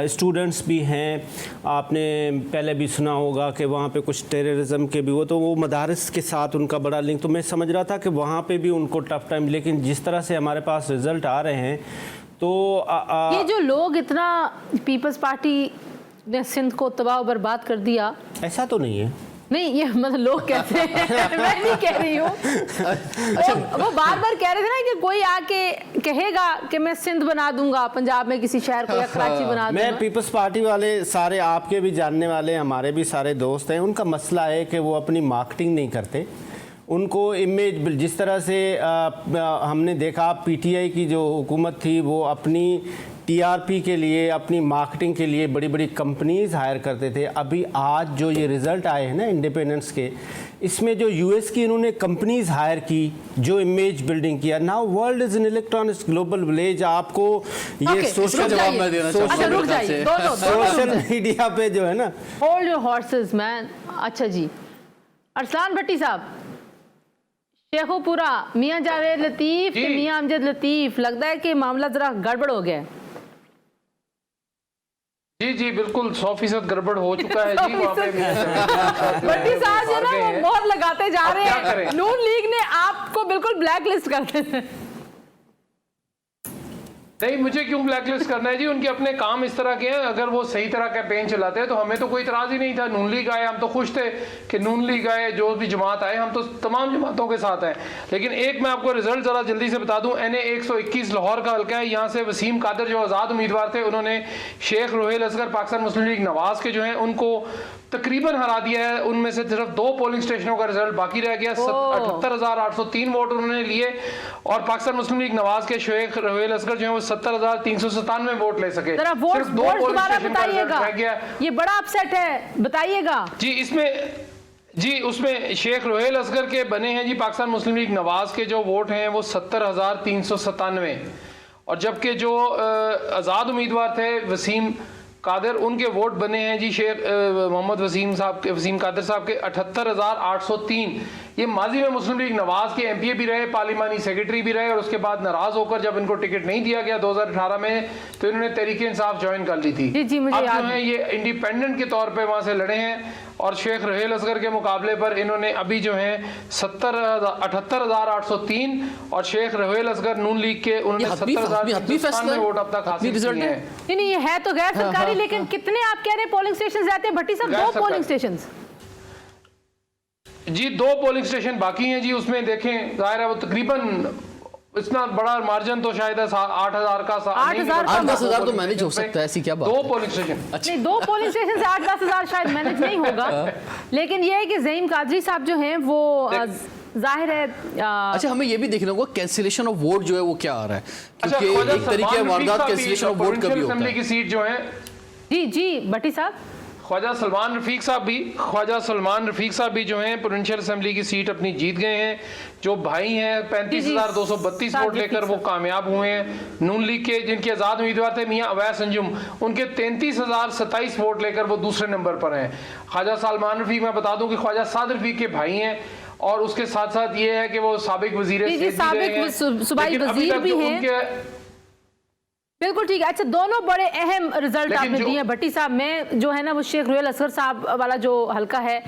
स्टूडेंट्स भी हैं। आपने पहले भी सुना होगा कि वहाँ पे कुछ टेररिज्म के भी तो वो मदारस के साथ उनका बड़ा लिंक। तो मैं समझ रहा था कि वहाँ पे भी उनको टफ टाइम, लेकिन जिस तरह से हमारे पास रिजल्ट आ रहे हैं तो ये जो लोग इतना पीपल्स पार्टी ने सिंध को तबाह बर्बाद कर दिया, ऐसा तो नहीं है। नहीं, ये मतलब लोग कहते हैं, मैं नहीं कह रही हूँ। अच्छा, वो बार बार कह रहे थे ना कि कोई आके कहेगा कि मैं सिंध बना दूंगा, पंजाब में किसी शहर को, या कराची बना दूंगा। मैं पीपल्स पार्टी वाले सारे आपके भी जानने वाले, हमारे भी सारे दोस्त हैं, उनका मसला है कि वो अपनी मार्केटिंग नहीं करते। उनको इमेज जिस तरह से हमने देखा पीटीआई की जो हुकूमत थी वो अपनी टीआरपी के लिए, अपनी मार्केटिंग के लिए बड़ी बड़ी कंपनीज हायर करते थे। अभी आज जो ये रिज़ल्ट आए हैं ना इंडिपेंडेंस के, इसमें जो यूएस की इन्होंने कंपनीज हायर की, जो इमेज बिल्डिंग किया। Now world is an electronics global village. आपको ये सोशल मीडिया पे जो है ना, होल्ड योर हॉर्सेस मैन। अच्छा जी, अरसलान भट्टी साहब, शेखोपुरा, मियां जावेद लतीफ, मियां अमजद लतीफ, लगता है कि मामला जरा गड़बड़ हो गया। जी जी बिल्कुल 100% गड़बड़ हो चुका है जी। वहाँ पे भट्टी साहब जो ना वो बहुत लगाते जा रहे हैं। नून लीग ने आपको बिल्कुल ब्लैक लिस्ट कर दिया। नहीं, मुझे क्यों ब्लैकलिस्ट करना है जी, उनके अपने काम इस तरह के हैं। अगर वो सही तरह कैंपेन चलाते हैं तो हमें तो कोई इतराज़ ही नहीं था। नून लीग आए, हम तो खुश थे कि नून लीग आए, जो भी जमात आए, हम तो तमाम जमातों के साथ हैं। लेकिन एक मैं आपको रिजल्ट ज़रा जल्दी से बता दूं। NA 121 लाहौर का हल्का है। यहाँ से वसीम कादर जो आज़ाद उम्मीदवार थे, उन्होंने शेख रोहेल असगर पाकिस्तान मुस्लिम लीग नवाज के जो हैं उनको तकरीबन हरा दिया है। उनमें से सिर्फ 2 पोलिंग स्टेशनों का रिजल्ट बाकी रह गया। 78,803 वोट उन्होंने लिए और पाकिस्तान मुस्लिम लीग नवाज के शेख रोहेल असगर जो है वो 70,397 वोट ले सके। सिर्फ 2 पोलिंग स्टेशन का रिजल्ट रह गया। ये बड़ा अपसेट है, बताइएगा जी। उसमें शेख रोहेल असगर के बने हैं जी पाकिस्तान मुस्लिम लीग नवाज के जो वोट हैं वो 70,397, और जबकि जो आज़ाद उम्मीदवार थे वसीम कादर, उनके वोट बने हैं जी शेख मोहम्मद वसीम कादर साहब के 78,803। ये माजी में मुस्लिम लीग नवाज के MPA भी रहे, पार्लिमानी सेक्रेटरी भी रहे, और उसके बाद नाराज होकर जब इनको टिकट नहीं दिया गया 2018 में तो इन्होंने तहरीक इंसाफ ज्वाइन कर ली थी। जी, मुझे अब जो है ये इंडिपेंडेंट के तौर पे वहां से लड़े हैं, और शेख रोहेल असगर के मुकाबले पर इन्होंने अभी जो है 78,803 और शेख रोहेल असगर नून लीग के उन्होंने 70,397 वोट अब तक हासिल किए हैं। नहीं, ये है तो गैर सरकारी, लेकिन कितने आप कह रहे हैं पोलिंग स्टेशन रहते हैं भट्टी साहब? 2 पोलिंग स्टेशन जी, 2 पोलिंग स्टेशन बाकी हैं जी। उसमें देखें, जाहिर है वो तकरीबन इतना बड़ा मार्जिन तो शायद 8,000 का 8-10,000 तो मैनेज हो सकता है, ऐसी क्या बात है? 2 पोलिंग स्टेशन। अच्छा, नहीं, 2 पोलिंग स्टेशन से 8-10,000 शायद मैनेज नहीं होगा, लेकिन ये है कि ज़हीम कादरी साहब जो हैं वो जाहिर है अच्छा हमें ये भी देखना होगा कैंसिलेशन ऑफ वोट जो है वो क्या आ रहा है, अच्छा, क्योंकि एक तरीके वारदात कैंसिलेशन ऑफ वोट कभी होता असेंबली है। की सीट जो है, जी भट्टी साहब, ख्वाजा सलमान रफीक साहब भी जो हैं प्रोविंशियल असेंबली की सीट अपनी जीत गए हैं। जो भाई हैं 35,232 वोट लेकर वो कामयाब हुए हैं। नून लीग के जिनके आज़ाद उम्मीदवार थे मियां अवैस अंजुम, उनके 33,027 वोट लेकर वो दूसरे नंबर पर हैं। ख्वाजा सलमान रफीक, मैं बता दूं कि ख्वाजा साद रफीक के भाई हैं, और उसके साथ साथ ये है कि वो साबिक वजीर सूबाई वजीर भी हैं। बिल्कुल ठीक है। अच्छा, दोनों बड़े अहम रिजल्ट आपने दिए हैं भट्टी साहब। मैं जो है ना वो शेख रुयल असगर साहब वाला जो हल्का है,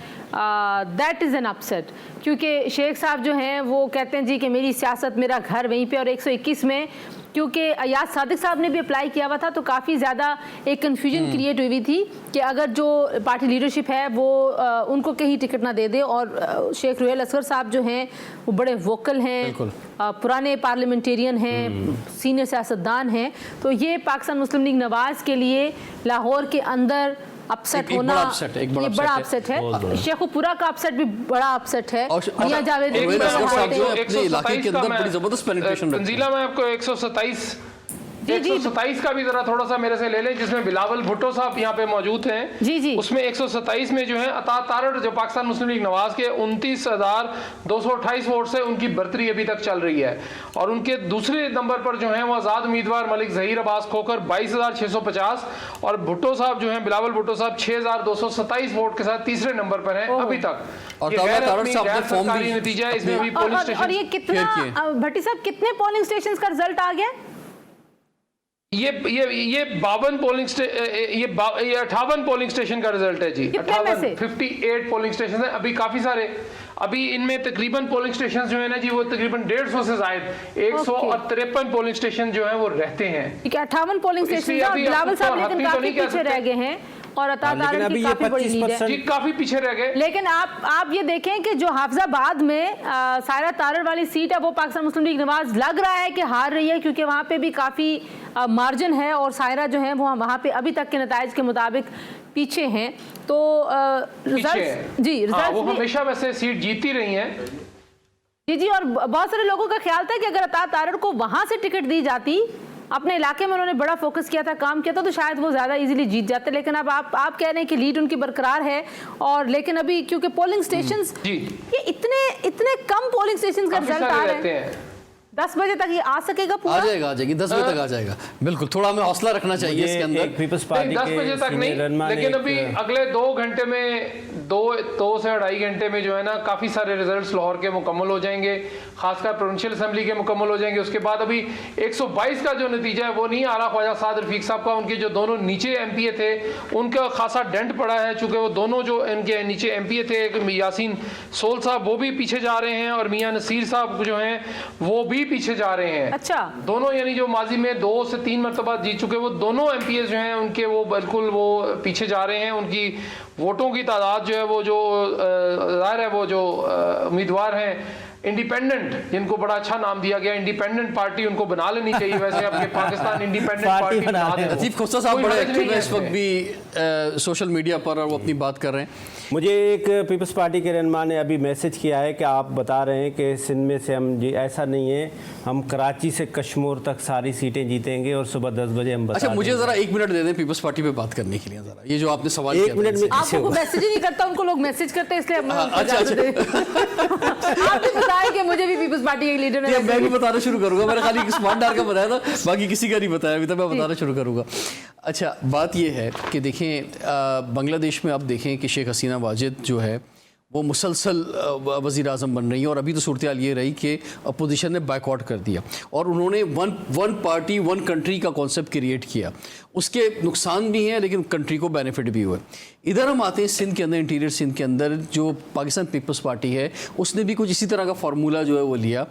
दैट इज़ एन अपसेट, क्योंकि शेख साहब जो हैं वो कहते हैं जी कि मेरी सियासत, मेरा घर वहीं पे, और 121 में क्योंकि अयाज सादिक साहब ने भी अप्लाई किया हुआ था तो काफ़ी ज़्यादा एक कन्फ्यूजन क्रिएट हुई थी कि अगर जो पार्टी लीडरशिप है वो उनको कहीं टिकट ना दे दे। और शेख रुयल असगर साहब जो हैं वो बड़े वोकल हैं, पुराने पार्लियामेंटेरियन हैं, सीनियर सियासतदान हैं, तो ये पाकिस्तान मुस्लिम लीग नवाज़ के लिए लाहौर के अंदर अपसेट होना एक बड़ा अपसेट है। शेखुपुरा का अपसेट भी बड़ा अपसेट है। मियां जावेद इलाके के अंदर बड़ी जबरदस्त पेनिट्रेशन है। तंजीला में आपको 127 का भी जरा थोड़ा सा मेरे से ले लें, जिसमें बिलावल भुट्टो साहब यहाँ पे मौजूद हैं। जी उसमें 127 में जो है अता तारड़ जो पाकिस्तान मुस्लिम लीग नवाज के 29,228 वोट से उनकी बर्तरी अभी तक चल रही है। और उनके दूसरे नंबर पर जो है वो आजाद उम्मीदवार मलिक जहीर अब्बास खोकर 22,650, और भुट्टो साहब जो है बिलावल भुट्टो साहब 6,227 वोट के साथ तीसरे नंबर पर है अभी तक। और सरकारी नतीजा है इसमें अभी पोलिंग स्टेशन। और ये कितना भट्टी साहब कितने पोलिंग स्टेशन का रिजल्ट आ गया? ये 52 पोलिंग ये 58 पोलिंग स्टेशन का रिजल्ट है जी। 58 पोलिंग स्टेशन है अभी, काफी सारे अभी इनमें तकरीबन पोलिंग स्टेशन जो है ना जी वो तकरीबन 150 से ज्यादा 153 पोलिंग स्टेशन जो है वो रहते हैं। 58 पोलिंग स्टेशन बिलावल साहब लेकिन काफी पीछे रह गए हैं, और अता तारड़ की काफी बड़ी लीड है जी, काफी पीछे रह गए। लेकिन आप ये देखें कि जो हाफजाबाद में सायरा तारड़ वाली सीट है वो पाकिस्तान मुस्लिम लीग नवाज लग रहा है कि हार रही है, क्योंकि वहाँ पे भी काफ़ी मार्जिन है, और सायरा जो है वो वहाँ पे अभी तक के नताइज के मुताबिक पीछे हैं। तो रिजल्ट जी रिजल्ट वो हमेशा वैसे सीट जीती रही हैं जी। और बहुत सारे लोगों का ख्याल था कि अगर अता तारड़ को वहाँ से टिकट दी जाती, अपने इलाके में उन्होंने बड़ा फोकस किया था, काम किया था, तो शायद वो ज़्यादा इजीली जीत जाते। लेकिन अब आप कह रहे हैं कि लीड उनकी बरकरार है, और लेकिन अभी क्योंकि पोलिंग स्टेशंस ये इतने कम पोलिंग स्टेशंस का रिजल्ट आ रहे हैं, 10 बजे तक ये आ सकेगा पूरा? आ जाएगी 10 बजे तक आ जाएगा। बिल्कुल, थोड़ा हमें हौसला रखना चाहिए इसके अंदर। पीपल्स पार्टी 10 बजे तक नहीं, लेकिन अभी अगले 2 घंटे में 2 से 2.5 घंटे में जो है ना काफ़ी सारे रिजल्ट्स लाहौर के मुकम्मल हो जाएंगे, खासकर प्रोविंशियल असेंबली के मुकम्मल हो जाएंगे। उसके बाद अभी 122 का जो नतीजा है वो नहीं आ रहा ख्वाजा साद रफीक साहब का। उनके जो दोनों नीचे MPA थे उनका खासा डेंट पड़ा है, चूँकि वो दोनों जो इनके नीचे MPA थे यासीन सोल साहब वो भी पीछे जा रहे हैं, और मियां नसीर साहब जो हैं वो भी पीछे जा रहे हैं। अच्छा, दोनों यानी जो माजी में 2 से 3 मरतबा जीत चुके वो दोनों MPA जो हैं उनके वो बिल्कुल वो पीछे जा रहे हैं। उनकी वोटों की तादाद जो है वो जो जाहिर है वो जो उम्मीदवार हैं इंडिपेंडेंट, जिनको बड़ा अच्छा नाम दिया गया इंडिपेंडेंट पार्टी, उनको बना लेनी चाहिए। वैसे अब ये पाकिस्तान इंडिपेंडेंट पार्टी बना दे। लतीफ खोसा साहब बड़े एक्टिव हैं इस वक्त भी सोशल मीडिया पर, और वो अपनी बात कर रहे हैं। मुझे एक पीपल्स पार्टी के रहनुमा ने अभी मैसेज किया है कि आप बता रहे हैं कि सिंध में से हम जी, ऐसा नहीं है, हम कराची से कश्मीर तक सारी सीटें जीतेंगे और सुबह 10 बजे हम बता। अच्छा, मुझे जरा 1 मिनट दे दें पीपल्स पार्टी पे बात करने के लिए। जरा ये जो आपने सवाल 1 मिनट में आपको मैसेज ही नहीं करता, उनको लोग मैसेज करते हैं, इसलिए आप कि मुझे भी पीपल्स पार्टी के लीडर ने मैं भी बताना शुरू करूंगा। मैंने खाली स्मार्ट डार का बताया था, बाकी किसी का नहीं बताया अभी तक, मैं बताना शुरू करूंगा। अच्छा, बात यह है कि देखें बांग्लादेश में आप देखें कि शेख हसीना वाजिद जो है वो मुसलसल वज़ीर आज़म बन रही है, और अभी तो सूरत हाल ये रही कि अपोजिशन ने बाइकआउट कर दिया, और उन्होंने वन पार्टी वन कंट्री का कॉन्सेप्ट क्रिएट किया। उसके नुकसान भी हैं लेकिन कंट्री को बेनिफिट भी हुआ। इधर हम आते हैं सिंध के अंदर, इंटीरियर सिंध के अंदर जो पाकिस्तान पीपल्स पार्टी है उसने भी कुछ इसी तरह का फार्मूला जो है वो लिया,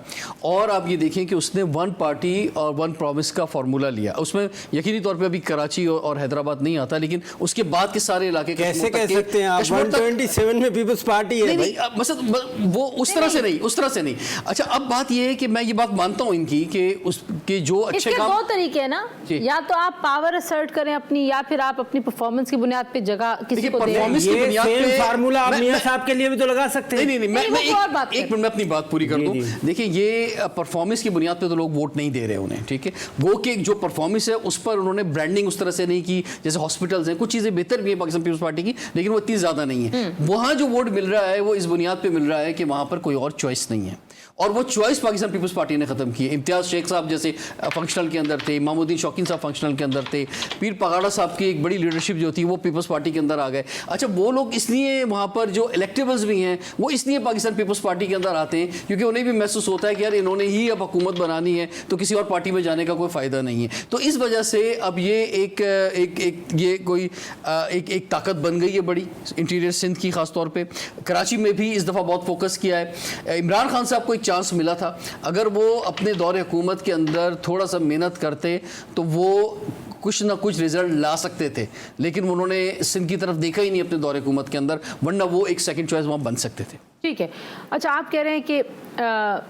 और आप ये देखें कि उसने 1 पार्टी और 1 प्रॉमिस का फार्मूला लिया। उसमें यकीनी तौर पे अभी कराची और हैदराबाद नहीं आता, लेकिन उसके बाद के सारे इलाके कैसे कह सकते हैं आप 127 में पीपल्स पार्टी पार्टी है भाई। वो उस तरह से नहीं। अच्छा, अब बात ये है कि मैं ये बात मानता हूँ इनकी कि जो अच्छे काम, दो तरीके हैं ना, या तो आप पावर असर्ट करें अपनी, या फिर आप अपनी परफॉर्मेंस की बुनियाद पे जगह किसी को दें। परफॉर्मेंस की बुनियाद पे फार्मूला आप मियां साहब के लिए भी तो लगा सकते हैं। नहीं, मैं एक मिनट में अपनी बात पूरी कर दूं। देखिए, ये परफॉर्मेंस की बुनियाद पे तो लोग वोट नहीं दे रहे उन्हें, ठीक है। वो कि जो परफॉर्मेंस है उस पर उन्होंने ब्रांडिंग उस तरह से नहीं की, जैसे हॉस्पिटल्स हैं, कुछ चीजें बेहतर भी है पाकिस्तान पीपल्स पार्टी की, लेकिन वो इतनी ज्यादा नहीं है। वहां जो वोट मिल रहा है वो इस बुनियाद पे मिल रहा है कि वहां पर कोई और चॉइस नहीं है, और वो चॉइस पाकिस्तान पीपल्स पार्टी ने खत्म की है। इम्तियाज शेख साहब जैसे फंक्शनल के अंदर थे, मामूद्दीन शौकीन साहब फंक्शनल के अंदर थे, पीर पगाड़ा साहब की एक बड़ी लीडरशिप जो थी वो पीपल्स पार्टी के अंदर आ गए। अच्छा, वो लोग इसलिए वहाँ पर जो इलेक्टेबल्स भी हैं वो इसलिए पाकिस्तान पीपल्स पार्टी के अंदर आते हैं क्योंकि उन्हें भी महसूस होता है कि यार इन्होंने ही अब हुकूमत बनानी है, तो किसी और पार्टी में जाने का कोई फ़ायदा नहीं है। तो इस वजह से अब ये एक ताकत बन गई है बड़ी इंटीरियर सिंध की, खासतौर पर कराची में भी इस दफ़ा बहुत फोकस किया है। इमरान खान साहब को एक चांस मिला था, अगर वो अपने दौरे हुकूमत के अंदर थोड़ा सा मेहनत करते तो वो कुछ ना कुछ रिजल्ट ला सकते थे, लेकिन उन्होंने सिंध की तरफ देखा ही नहीं अपने दौरे हुकूमत के अंदर, वरना वो एक सेकंड चॉइस वहाँ बन सकते थे। ठीक है। अच्छा, आप कह रहे हैं कि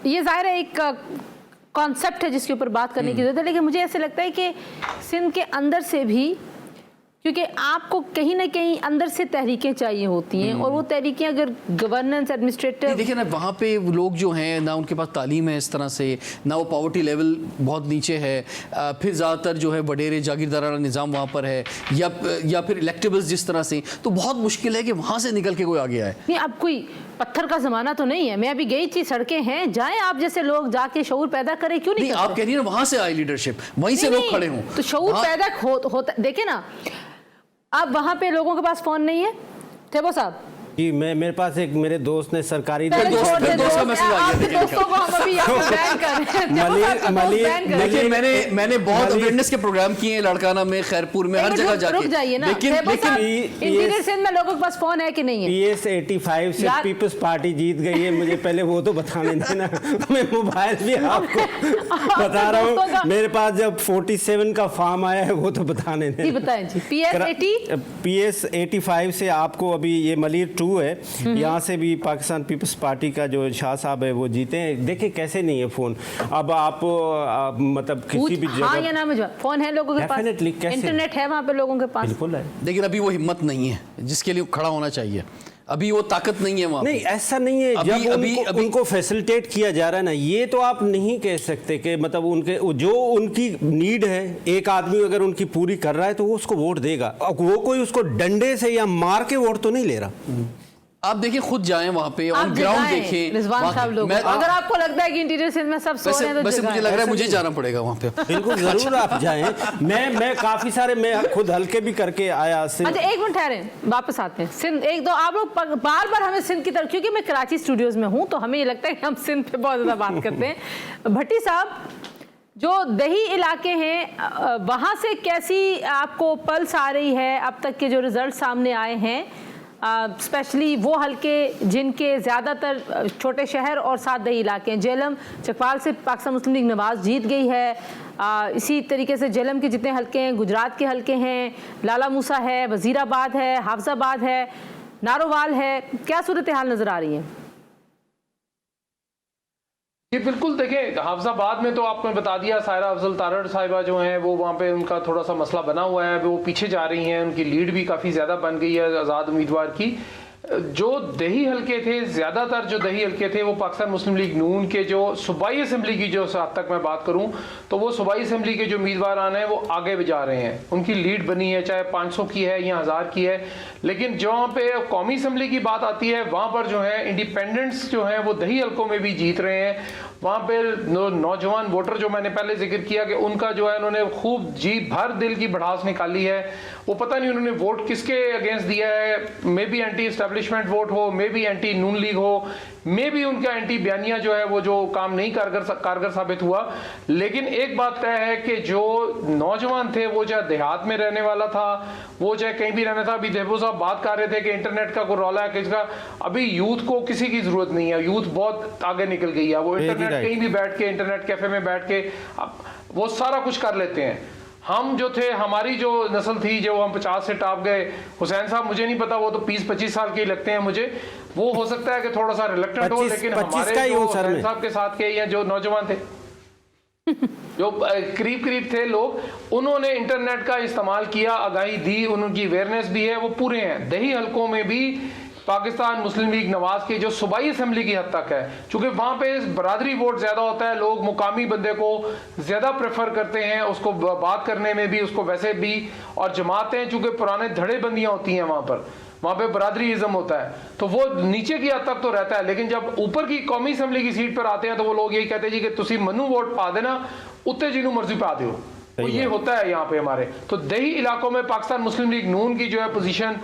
ये जाहिर है एक कॉन्सेप्ट है जिसके ऊपर बात करने की जरूरत है, लेकिन मुझे ऐसे लगता है कि सिंध के अंदर से भी, क्योंकि आपको कहीं ना कहीं अंदर से तहरीकें चाहिए होती हैं, और वो तहरीकें अगर गवर्नेंस एडमिनिस्ट्रेटिव, देखिए ना, वहाँ पे लोग जो हैं ना उनके पास तालीम है इस तरह से, ना वो पॉवर्टी लेवल बहुत नीचे है, फिर ज़्यादातर जो है वडेरे जागीरदाराना निज़ाम वहाँ पर है, या फिर इलेक्टेबल्स जिस तरह से, तो बहुत मुश्किल है कि वहाँ से निकल के कोई आ गया है। नहीं, अब कोई पत्थर का जमाना तो नहीं है। मैं अभी गई थी, सड़कें हैं, जाएं आप जैसे लोग जाके शऊर पैदा करें, क्यों नहीं आप कह रही है वहाँ से आई लीडरशिप, वहीं से लोग खड़े हों तो शऊर पैदा होता। देखे ना, अब वहां पे लोगों के पास फोन नहीं है। थेबो साहब जी, मेरे पास एक मेरे दोस्त ने सरकारी दोस्त का मैसेज आ गया। दोस्तों को हम अभी यहाँ पे बैन कर रहे हैं। देखिए, मैंने बहुत अवेयरनेस के प्रोग्राम किए हैं लड़काना में, खैरपुर में, हर जगह जाके। रुक जाइए ना, लेकिन इंटीरियर सिंध में लोगों के पास फोन है कि नहीं है? PS 85 से पीपल्स पार्टी जीत गई है, मुझे पहले वो तो बताने देना। मैं मोबाइल भी आपको बता रहा हूँ, मेरे पास जब 47 का फॉर्म आया है वो तो बताने देना। बताएं जी। PS 85 से आपको अभी ये मलिर 2 है, यहाँ से भी पाकिस्तान पीपल्स पार्टी का जो शाह साहब है वो जीते हैं। देखिए कैसे नहीं है फोन, अब आप मतलब किसी भी जगह, हाँ, ये नाम है, फोन है लोगों के पास, इंटरनेट है वहाँ पे लोगों के पास, बिल्कुल है, लेकिन अभी वो हिम्मत नहीं है जिसके लिए खड़ा होना चाहिए, अभी वो ताकत नहीं है वहाँ। नहीं, ऐसा नहीं है। जब उनको फैसिलिटेट किया जा रहा है ना, ये तो आप नहीं कह सकते कि मतलब उनके जो उनकी नीड है, एक आदमी अगर उनकी पूरी कर रहा है तो वो उसको वोट देगा। वो कोई उसको डंडे से या मार के वोट तो नहीं ले रहा। आप देखिए, खुद जाएं वहाँ पे, ऑन ग्राउंड देखें। रिजवान साहब, लोग अगर आपको लगता है कि इंटीरियर सिंध में सब सो रहे हैं तो वैसे मुझे लग रहा है मुझे जाना पड़ेगा वहाँ पे। बिल्कुल जरूर आप जाएं। मैं काफी सारे, मैं खुद हल्के भी करके आया सिंध। अच्छा, एक मिनट ठहरें, वापस आते हैं सिंध। एक दो आप लोग बार बार हमें सिंध की तरफ, क्योंकि मैं कराची स्टूडियोज में हूँ तो हमें ये लगता है कि हम सिंध पे बहुत ज्यादा बात करते हैं। भट्टी साहब, जो दही इलाके हैं वहाँ से कैसी आपको पल्स आ रही है अब तक के जो रिजल्ट सामने आए हैं, स्पेशली वो हल्के जिनके ज़्यादातर छोटे शहर और 7 दही इलाके हैं? जेलम चकवाल से पाकिस्तान मुस्लिम लीग नवाज जीत गई है, इसी तरीके से जेलम के जितने हल्के हैं, गुजरात के हल्के हैं, लाला मूसा है, वजीराबाद है, हाफजाबाद है, नारोवाल है, क्या सूरत हाल नज़र आ रही है? जी बिल्कुल, देखिए हाफजाबाद में तो आपको बता दिया, सायरा अफजल तारड़ साहिबा जो हैं वो वहाँ पे उनका थोड़ा सा मसला बना हुआ है, वो पीछे जा रही हैं, उनकी लीड भी काफ़ी ज़्यादा बन गई है आज़ाद उम्मीदवार की। जो दही हल्के थे, ज़्यादातर जो दही हल्के थे वो पाकिस्तान मुस्लिम लीग नून के जो सूबाई असम्बली की जो साथ तक मैं बात करूं तो वो सूबाई असम्बली के जो उम्मीदवार आने हैं वो आगे भी जा रहे हैं, उनकी लीड बनी है, चाहे 500 की है या 1000 की है। लेकिन जहाँ पे कौमी असम्बली की बात आती है वहाँ पर जो है इंडिपेंडेंट्स जो हैं वो दही हल्कों में भी जीत रहे हैं। वहाँ पे नौजवान वोटर जो मैंने पहले जिक्र किया कि उनका जो है उन्होंने खूब जी भर दिल की भड़ास निकाली है। वो पता नहीं उन्होंने वोट किसके अगेंस्ट दिया है, maybe anti establishment vote हो, maybe anti Noon League हो, मे बी उनका एंटी बयानिया जो है वो जो काम नहीं कारगर साबित हुआ। लेकिन एक बात तय है कि जो नौजवान थे वो चाहे देहात में रहने वाला था, वो चाहे कहीं भी रहना था। अभी देबो साहब बात कर रहे थे कि इंटरनेट का कोई रौला है किसका, अभी यूथ को किसी की जरूरत नहीं है, यूथ बहुत आगे निकल गई है। वो इंटरनेट कहीं भी बैठ के, इंटरनेट कैफे में बैठ के वो सारा कुछ कर लेते हैं। हम जो थे, हमारी जो नस्ल थी, जो हम 50 से टॉप गए, हुसैन साहब मुझे नहीं पता, वो तो 20-25 साल के लगते हैं मुझे, वो हो सकता है कि थोड़ा सा रिलेक्टेंट हो, लेकिन हमारे जो हुसैन साहब के साथ के या जो नौजवान थे जो करीब करीब थे लोग, उन्होंने इंटरनेट का इस्तेमाल किया, आगाही दी, उनकी अवेयरनेस भी है, वो पूरे हैं। दही हलकों में भी पाकिस्तान मुस्लिम लीग नवाज की जो सूबाई असेंबली की हद तक है, चूंकि वहां पे बरादरी वोट ज्यादा होता है, लोग मुकामी बंदे को ज्यादा प्रेफर करते हैं, उसको बात करने में भी, उसको वैसे भी, और जमातें चूंकि पुराने धड़े बंदियां होती हैं वहां पे बरादरीइज्म होता है, तो वो नीचे की हद तक तो रहता है, लेकिन जब ऊपर की कौमी असेंबली की सीट पर आते हैं तो वो लोग यही कहते हैं जी कि तुसी मनु वोट पा देना, उत्ते जिन्हों मर्जी पा दो। तो ये होता है यहाँ पे हमारे। तो दही इलाकों में पाकिस्तान मुस्लिम लीग नून की जो है पोजीशन,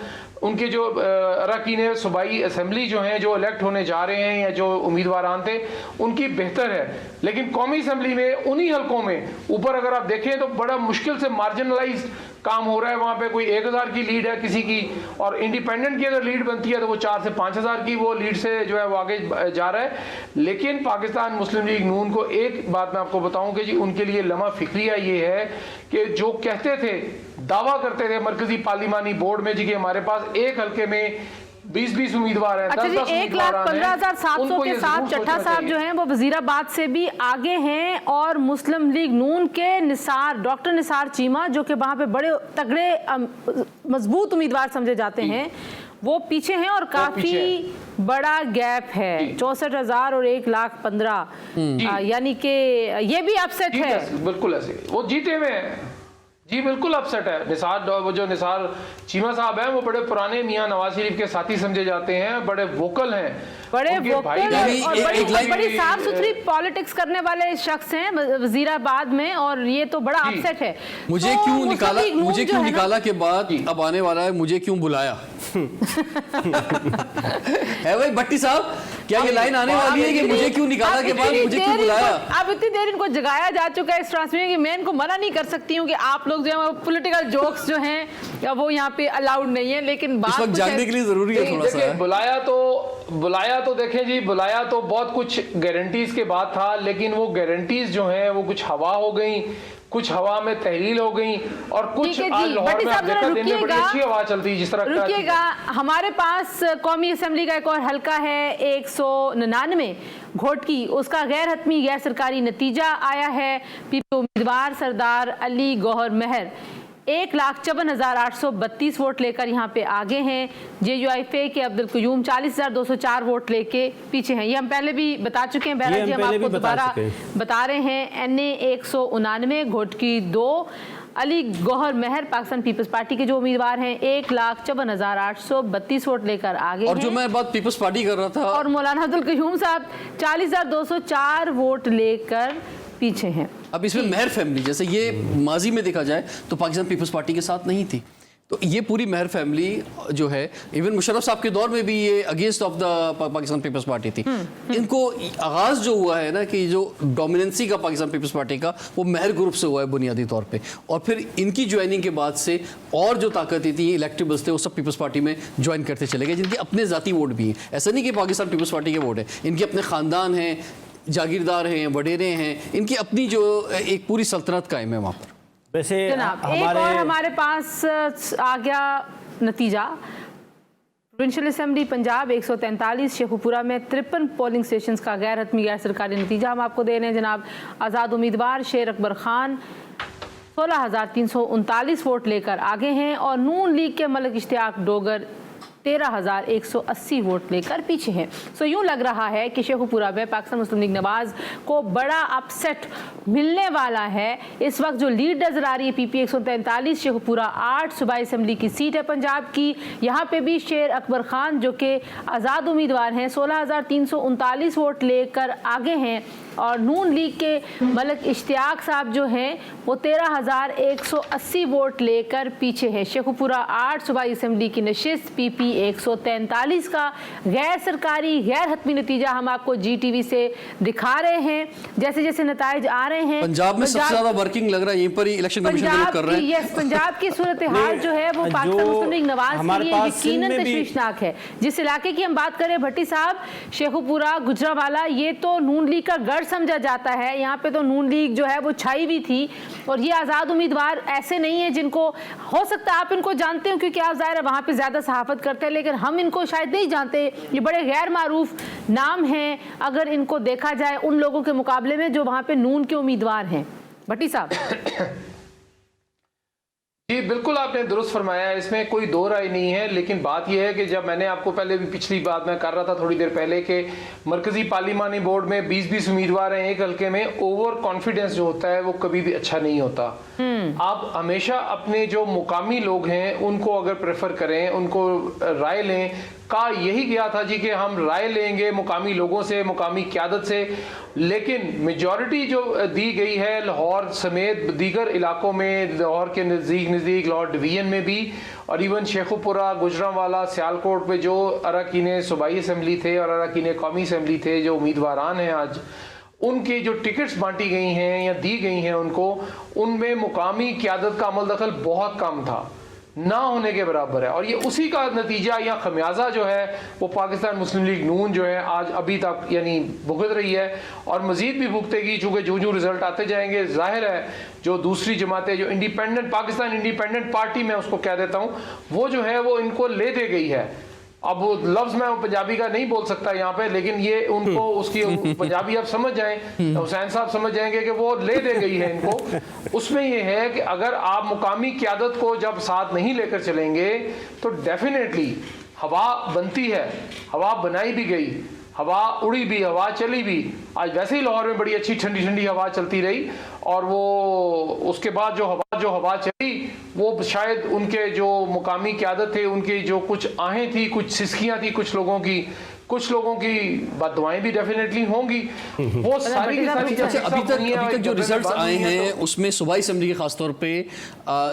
उनके जो अरकान सूबाई असेंबली जो हैं, जो इलेक्ट होने जा रहे हैं या जो उम्मीदवार थे, उनकी बेहतर है, लेकिन कौमी असेंबली में उन्हीं हलकों में ऊपर अगर आप देखें तो बड़ा मुश्किल से मार्जिनलाइज काम हो रहा है। वहां पे कोई 1000 की लीड है किसी की, और इंडिपेंडेंट की अगर लीड बनती है तो वो 4 से 5000 की वो लीड से जो है वो आगे जा रहा है। लेकिन पाकिस्तान मुस्लिम लीग नून को एक बात मैं आपको बताऊं कि जी उनके लिए लम्हा फिक्रिया ये है कि जो कहते थे, दावा करते थे मरकजी पार्लिमानी बोर्ड में जी कि हमारे पास एक हल्के में 20-20 उम्मीदवार हैं, 10-10 1,15,700 के साथ चट्टा साहब जो हैं वो वजीराबाद से भी आगे हैं, और मुस्लिम लीग नून के निसार, डॉक्टर निसार चीमा, जो कि वहां पे बड़े तगड़े मजबूत उम्मीदवार समझे जाते हैं, वो पीछे हैं, और काफी बड़ा गैप है, 64,000 और 1,15,000, यानी कि ये भी अपसेट है। बिल्कुल ऐसे वो जीते हुए हैं जी, बिल्कुल अपसेट है। निसार, वो जो निसार चीमा साहब हैं, वो बड़े पुराने मियां नवाज शरीफ के साथी समझे जाते हैं, बड़े वोकल हैं, बड़े वोकल और बड़ी साफ सुथरी पॉलिटिक्स करने वाले शख्स हैं वजीराबाद में, और ये तो बड़ा अपसेट है। मुझे तो क्यों निकाला के बाद अब आने वाला है, मुझे क्यों बुलाया है भाई भट्टी साहब, क्या ये लाइन आने वाली है कि मुझे क्यों निकाला के बाद मुझे क्यों बुलाया? अब इतनी देर इनको जगाया जा चुका है इस ट्रांसमिशन की, मैं इनको मना नहीं कर सकती हूँ कि आप लोग जो है पॉलिटिकल जोक्स जो हैं वो यहाँ पे अलाउड नहीं है, लेकिन इस वक्त जानने के लिए जरूरी है थोड़ा सा। बुलाया तो देखें जी, बुलाया तो बहुत कुछ गारंटीज के बाद था, लेकिन वो गारंटीज जो हैं वो कुछ हवा हो गई, कुछ हवा में तहलील हो गई, और कुछ आज लाहौर में देखा दिन में बड़ी अच्छी हवा चलती है जिस तरह। रुकिएगा, हमारे पास कौमी असेंबली का एक और हल्का है 199 घोटकी, उसका गैर हतमी गैर सरकारी नतीजा आया है। पीपी उम्मीदवार सरदार अली गौहर महर 1,54,832 वोट लेकर यहाँ पे आगे हैं। JUIF के अब्दुल कयूम 40,204 वोट लेके पीछे हैं, ये हम पहले भी बता चुके हैं, बहरा जी हम आपको दोबारा बता रहे हैं। NA 199 घोटकी 2, अली गौहर महर पाकिस्तान पीपल्स पार्टी के जो उम्मीदवार हैं 1,54,832 वोट लेकर आगे और जो मैं बात पीपल्स पार्टी कर रहा था, और मौलाना अब्दुल कयूम साहब 40,204 वोट लेकर पीछे हैं। अब इसमें महर फैमिली, जैसे ये माजी में देखा जाए तो पाकिस्तान पीपल्स पार्टी के साथ नहीं थी, तो ये पूरी महर फैमिली जो है, इवन मुशर्रफ साहब के दौर में भी ये against of the Pakistan Peoples Party थी। इनको आगाज जो हुआ है ना कि जो डोमिनेंसी का पाकिस्तान पीपल्स पार्टी का, वो महर ग्रुप से हुआ है बुनियादी तौर पे, और फिर इनकी ज्वाइनिंग के बाद से और जो ताकत थी, इलेक्टेबल्स थे, वो सब पीपल्स पार्टी में ज्वाइन करते चले गए, जिनके अपने ज़ाती वोट भी हैं। ऐसा नहीं कि पाकिस्तान पीपल्स पार्टी के वोट हैं, इनके अपने ख़ानदान हैं, जागीरदार हैं, वडेरे हैं, इनकी अपनी जो एक पूरी सल्तनत कायम है वहाँ पर। वैसे हमारे पास आ गया नतीजा। प्रोविंशियल असेंबली पंजाब 143, शेखुपुरा में 53 पोलिंग स्टेशंस का गैर हतमी गैर सरकारी नतीजा हम आपको दे रहे हैं जनाब। आज़ाद उम्मीदवार शेर अकबर खान 16,339 वोट लेकर आगे हैं, और नून लीग के मलिक इश्तियाक डोगर 13,180 वोट लेकर पीछे हैं। सो यूं लग रहा है कि शेखुपुरा में पाकिस्तान मुस्लिम लीग नवाज को बड़ा अपसेट मिलने वाला है। इस वक्त जो लीड नजर आ रही है PP 143, शेखुपुरा 8 सूबाई असेंबली की सीट है पंजाब की, यहाँ पे भी शेर अकबर खान जो कि आज़ाद उम्मीदवार हैं 16,339 वोट लेकर आगे हैं, और नून लीग के मलिक इश्तियाक साहब जो हैं वो 13,180 वोट लेकर पीछे है। शेखुपुरा 8 सूबाई असेंबली की नशिस्त PP 143 का गैर सरकारी गैर हतमी नतीजा हम आपको GTV से दिखा रहे हैं। जैसे जैसे नताइज आ रहे हैं, पंजाब में सबसे ज्यादा वर्किंग लग रहा है यहीं पर ही इलेक्शन कमीशन के लोग कर रहे हैं। पंजाब की सूरत हाल जो है वो पाकिस्तान मुस्लिम लीग नवाज के लिए यकीनन तशवीशनाक है। जिस इलाके की हम बात करें भट्टी साहब, शेखुपुरा, गुजरावाला, ये तो नून लीग का गढ़ समझा जाता है। यहाँ पे तो नून लीग जो है वो छाई भी थी, और ये आज़ाद उम्मीदवार ऐसे नहीं है जिनको, हो सकता है आप इनको जानते हो क्योंकि आप ज़ाहिर है वहाँ पे ज़्यादा सहाफ़त करते हैं, लेकिन हम इनको शायद नहीं जानते। ये बड़े गैर मारूफ नाम हैं अगर इनको देखा जाए उन लोगों के मुकाबले में जो वहाँ पे नून के उम्मीदवार हैं। भट्टी साहब। जी बिल्कुल, आपने दुरुस्त फरमाया, इसमें कोई दो राय नहीं है। लेकिन बात यह है कि जब मैंने आपको पहले भी पिछली बात मैं कर रहा था थोड़ी देर पहले कि मरकजी पार्लिमानी बोर्ड में 20-20 उम्मीदवार हैं एक हल्के में, ओवर कॉन्फिडेंस जो होता है वो कभी भी अच्छा नहीं होता। आप हमेशा अपने जो मुकामी लोग हैं उनको अगर प्रेफर करें, उनको राय लें। का यही गया था जी कि हम राय लेंगे मुकामी लोगों से, मुकामी क़यादत से, लेकिन मेजॉरिटी जो दी गई है लाहौर समेत दीगर इलाकों में, लाहौर के नज़दीक लाहौर डिवीजन में भी, और इवन शेखुपुरा, गुजरांवाला, सियालकोट में जो अरकान सूबाई असम्बली थे और अरकान कौमी असम्बली थे जो उम्मीदवारान हैं आज, उनके जो टिकट्स बांटी गई हैं या दी गई हैं उनको, उनमें मुकामी क़यादत का अमल दखल बहुत कम था, ना होने के बराबर है। और ये उसी का नतीजा या खमियाजा जो है वो पाकिस्तान मुस्लिम लीग नून जो है आज अभी तक यानी भुगत रही है और मजीद भी भुगतेगी, चूँकि जो रिजल्ट आते जाएंगे जाहिर है जो दूसरी जमातें, जो इंडिपेंडेंट पाकिस्तान इंडिपेंडेंट पार्टी मैं उसको कह देता हूँ, वो जो है वो इनको ले दे गई है। अब वो लफ्ज मैं पंजाबी का नहीं बोल सकता यहाँ पे, लेकिन ये उनको उसकी पंजाबी आप समझ जाएं, हुसैन साहब समझ जाएंगे कि वो ले दे गई है इनको। उसमें ये है कि अगर आप मुकामी क़यादत को जब साथ नहीं लेकर चलेंगे तो डेफिनेटली हवा बनती है, हवा बनाई भी गई, हवा उड़ी भी, हवा चली भी। आज वैसे ही लाहौर में बड़ी अच्छी ठंडी ठंडी हवा चलती रही, और वो उसके बाद जो हवा चली वो शायद उनके जो मुकामी क़यादत थे उनकी जो कुछ आहें थी, कुछ सिसकियां थी कुछ लोगों की बददुआएं भी डेफिनेटली होंगी। वो सारी की सारी अभी तक जो रिजल्ट्स आए हैं उसमें सूबाई असेंबली के खासतौर पे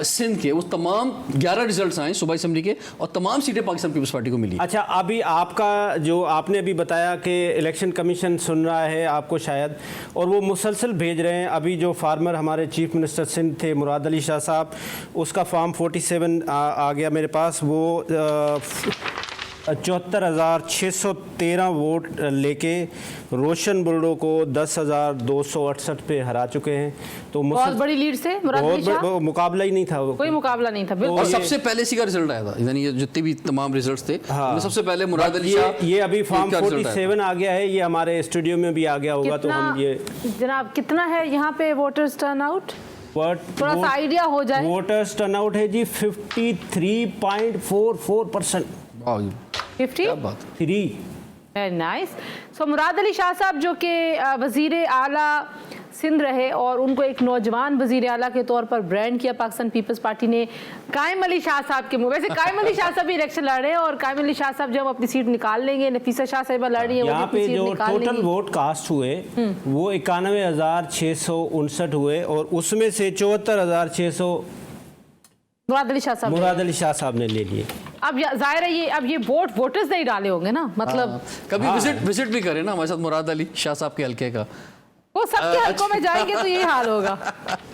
सिंध के वो तमाम 11 रिजल्ट्स आए सूबाई असेंबली के, और तमाम सीटें पाकिस्तान पीपल्स पार्टी को मिली। अच्छा, अभी आपका जो आपने अभी बताया कि इलेक्शन कमीशन सुन रहा है आपको शायद, और वो मुसलसल भेज रहे हैं। अभी जो फार्मर हमारे चीफ मिनिस्टर सिंध थे मुराद अली शाह साहब, उसका फॉर्म 47 आ गया मेरे पास, वो 74,613 वोट लेके रोशन बुल्डो को 10,268 पे हरा चुके हैं। तो बहुत बड़ी लीड से बहुत मुकाबला ही नहीं था, कोई मुकाबला नहीं था। और सबसे पहले इसी का रिजल्ट आया था, यानी जितने भी तमाम रिजल्ट्स थे सबसे पहले मुराद अली शाह। ये अभी फॉर्म 47 आ गया है, ये हमारे स्टूडियो में भी आ गया होगा। तो हम ये जनाब कितना है यहाँ पे वोटर्स टर्नआउट, थोड़ा सा आइडिया हो जाए। वोटर्स टर्नआउट है जी 53.44%। 53 वेरी नाइस। सो मुराद अली शाह साहब जो कि वज़ीर आला सिंध रहे और उनको एक नौजवान वज़ीर आला के तौर पर ब्रांड किया पाकिस्तान पीपल्स पार्टी ने कायम अली शाह साहब के मुँह। वैसे कायम अली शाह साहब भी इलेक्शन लड़ रहे हैं, और कायम अली शाह साहब जब अपनी सीट निकाल लेंगे, नफीसा शाह साहिबा लड़ रही है, यहाँ पे जो टोटल वोट कास्ट हुए वो 91,659 हुए, और उसमें से 74,600 मुराद अली शाह साहब ने ले लिए। अब जाहिर है ये अब ये वोटर्स नहीं डाले होंगे ना, मतलब कभी विजिट भी करें ना हमारे साथ मुराद अली शाह साहब के हल्के का, वो सबके हल्कों में जाएंगे तो यही हाल होगा।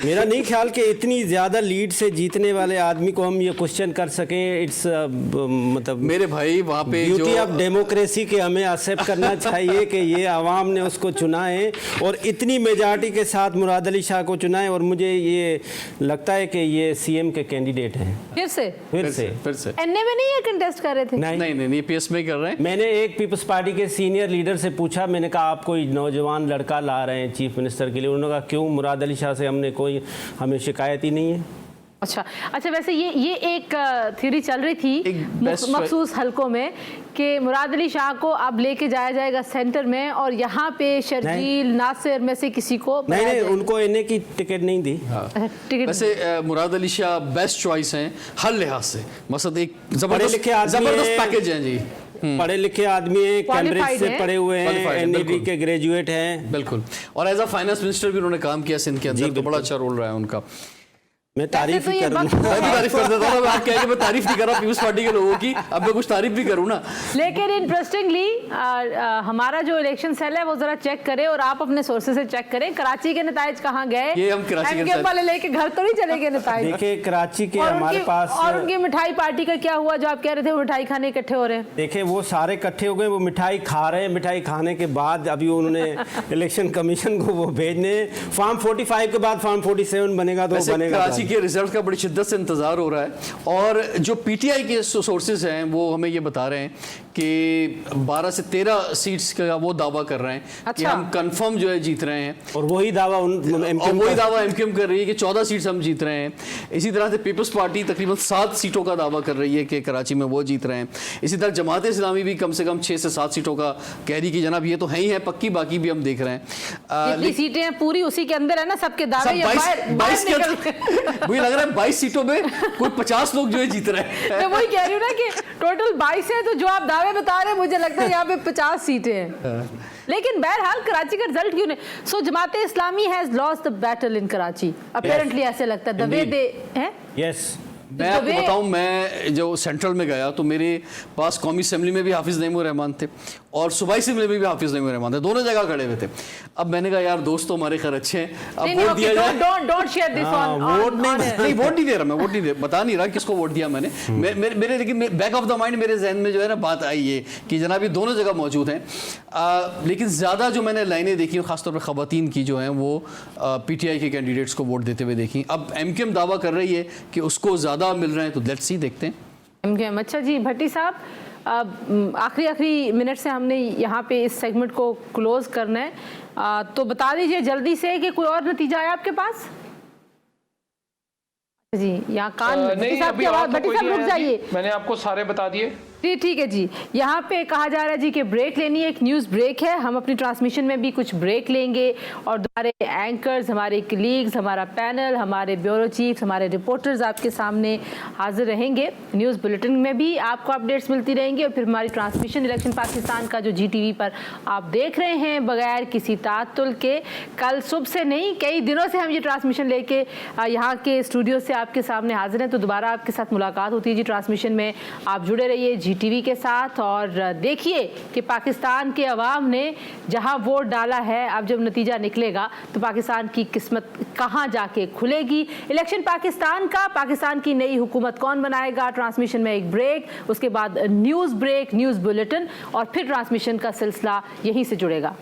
मेरा नहीं ख्याल कि इतनी ज़्यादा लीड से जीतने वाले आदमी को हम ये क्वेश्चन कर सकें। इट्स मतलब मेरे भाई वहाँ पे ब्यूटी ऑफ डेमोक्रेसी के हमें एक्सेप्ट करना चाहिए कि ये आवाम ने उसको चुना है और इतनी मेजॉरिटी के साथ मुराद अली शाह को चुना है, और मुझे ये लगता है कि ये सीएम के कैंडिडेट हैं फिर से। एनए में नहीं ये कंटेस्ट कर रहे थे? नहीं पीएस में कर रहे हैं। मैंने एक पीपल्स पार्टी के सीनियर लीडर से पूछा, मैंने कहा आप कोई नौजवान लड़का ला रहे हैं चीफ मिनिस्टर के लिए? उन्होंने कहा क्यों, मुराद अली शाह से हमें शिकायत ही नहीं है। अच्छा, वैसे ये एक थ्योरी चल रही थी मखसूस हलकों में कि मुराद अली शाह को अब लेके जाया जाएगा सेंटर में, और यहाँ पे शर्जील नासिर में से किसी को नहीं उनको एनए की टिकट नहीं दी। वैसे मुराद अली शाह बेस्ट चॉइस हैं हर लिहाज से, मतलब एक जबरदस्त पैकेज है जी। पढ़े लिखे आदमी हैं, कैम्ब्रिज से पढ़े हुए हैं, एनईडी के ग्रेजुएट हैं, बिल्कुल, और एज अ फाइनेंस मिनिस्टर भी उन्होंने काम किया सिंध के अंदर, तो बड़ा अच्छा रोल रहा है उनका। मैं तारीफ तो ही ये करूंगा। वक्त- मैं भी तारीफ कर देता हूँ। आप कहेंगे मैं तारीफ नहीं कर रहा पीपल्स पार्टी के लोगों की, अब मैं कुछ तारीफ भी करूँ ना। लेकिन इंटरेस्टिंगली हमारा जो इलेक्शन सेल है वो जरा चेक करे और आप अपने सोर्सेज से चेक करें कराची के नताइज कहाँ गए। ये हम कराची के MKM वाले लेके घर तो नहीं चले गए नताइज। देखिए कराची के और हमारे पास और उनकी मिठाई पार्टी का क्या हुआ जो आप कह रहे थे वो मिठाई खाने इकट्ठे हो रहे हैं। देखिए वो सारे इकट्ठे हो गए, वो मिठाई खा रहे हैं, मिठाई खाने के बाद अभी उन्होंने इलेक्शन कमीशन को वो भेजने, फॉर्म 45 के बाद फॉर्म 47 बनेगा तो वैसे बनेगा। कराची के रिजल्ट का बड़ी शिद्दत से इंतजार हो रहा है और जो पीटीआई के सोर्सेज हैं वो हमें ये बता रहे हैं कि 12 से 13 सीट्स का वो दावा कर रहे हैं कि अच्छा। हम कंफर्म जो है जीत रहे हैं। और वही दावा और वही दावा एमकेएम कर रही है कि 14 सीट्स हम जीत रहे हैं। इसी तरह से पीपल्स पार्टी तकरीबन 7 सीटों का दावा कर रही है कि कराची में वो जीत रहे हैं। इसी तरह जमात इस्लामी भी कम से कम 6 से 7 सीटों का कह रही कि जनाब ये तो है ही है पक्की, बाकी भी हम देख रहे हैं। जितनी सीटें हैं पूरी उसी के अंदर है ना, सबके दावे या बाहर 22 के निकल- मुझे लग रहा है 22 सीटों में कोई 50 लोग जो है जीत रहे हैं। मैं वही कह रही हूँ ना कि टोटल 22 है तो जो आप दावे बता रहे हैं मुझे लगता है यहाँ पे 50 सीटें हैं। लेकिन बहरहाल कराची का रिजल्ट क्यों नहीं। So Jamaat Islami has lost the battle in Karachi apparently, ऐसे लगता है द वे दे हैं। यस मैं आपको बताऊं, मैं जो सेंट्रल में गया तो मेरे पास कौमी असेंबली में भी हाफिज नईमुर रहमान थे और सूबाई असेंबली में भी हाफिज नईमुर रहमान थे, दोनों जगह खड़े हुए थे। अब मैंने कहा यार दोस्त तो हमारे खैर अच्छे हैं, अब वोट दिया जाए। Don't share this on vote नहीं वोट नहीं दे रहा, मैं वोट नहीं दे बता नहीं रहा किसको वोट दिया मैंने। मेरे लेकिन बैक ऑफ द माइंड मेरे जहन में जो है ना बात आई है कि जनाब ये दोनों जगह मौजूद हैं। लेकिन ज़्यादा जो मैंने लाइनें देखी खासतौर पर ख़वातीन की जो हैं वो पीटीआई के कैंडिडेट्स को वोट देते हुए देखी। अब एमकेएम दावा कर रही है कि उसको ज़्यादा मिल रहे हैं, तो लेट्स सी देखते हैं एमकेएम। अच्छा जी भट्टी साहब, आखिरी मिनट से हमने यहाँ पे इस सेगमेंट को क्लोज करना है, तो बता दीजिए जल्दी से कि कोई और नतीजा है आपके पास जी। यहाँ कान भट्टी साहब की आवाज़, भट्टी साहब रुक जाइए, मैंने आपको सारे बता दिए। ठीक है जी। यहाँ पे कहा जा रहा है जी कि ब्रेक लेनी है, एक न्यूज़ ब्रेक है। हम अपनी ट्रांसमिशन में भी कुछ ब्रेक लेंगे और हमारे एंकर्स, हमारे कलीग्स, हमारा पैनल, हमारे ब्यूरो चीफ्स, हमारे रिपोर्टर्स आपके सामने हाजिर रहेंगे। न्यूज़ बुलेटिन में भी आपको अपडेट्स मिलती रहेंगी और फिर हमारी ट्रांसमिशन इलेक्शन पाकिस्तान का जो GTV पर आप देख रहे हैं बगैर किसी तातुल के, कल सुबह से नहीं कई दिनों से हम ये ट्रांसमिशन लेके यहाँ के स्टूडियो से आपके सामने हाजिर हैं। तो दोबारा आपके साथ मुलाकात होती है जी ट्रांसमिशन में। आप जुड़े रहिए GTV के साथ और देखिए कि पाकिस्तान के अवाम ने जहां वोट डाला है, अब जब नतीजा निकलेगा तो पाकिस्तान की किस्मत कहां जाके खुलेगी। इलेक्शन पाकिस्तान का, पाकिस्तान की नई हुकूमत कौन बनाएगा। ट्रांसमिशन में एक ब्रेक, उसके बाद न्यूज़ ब्रेक, न्यूज़ बुलेटिन और फिर ट्रांसमिशन का सिलसिला यहीं से जुड़ेगा।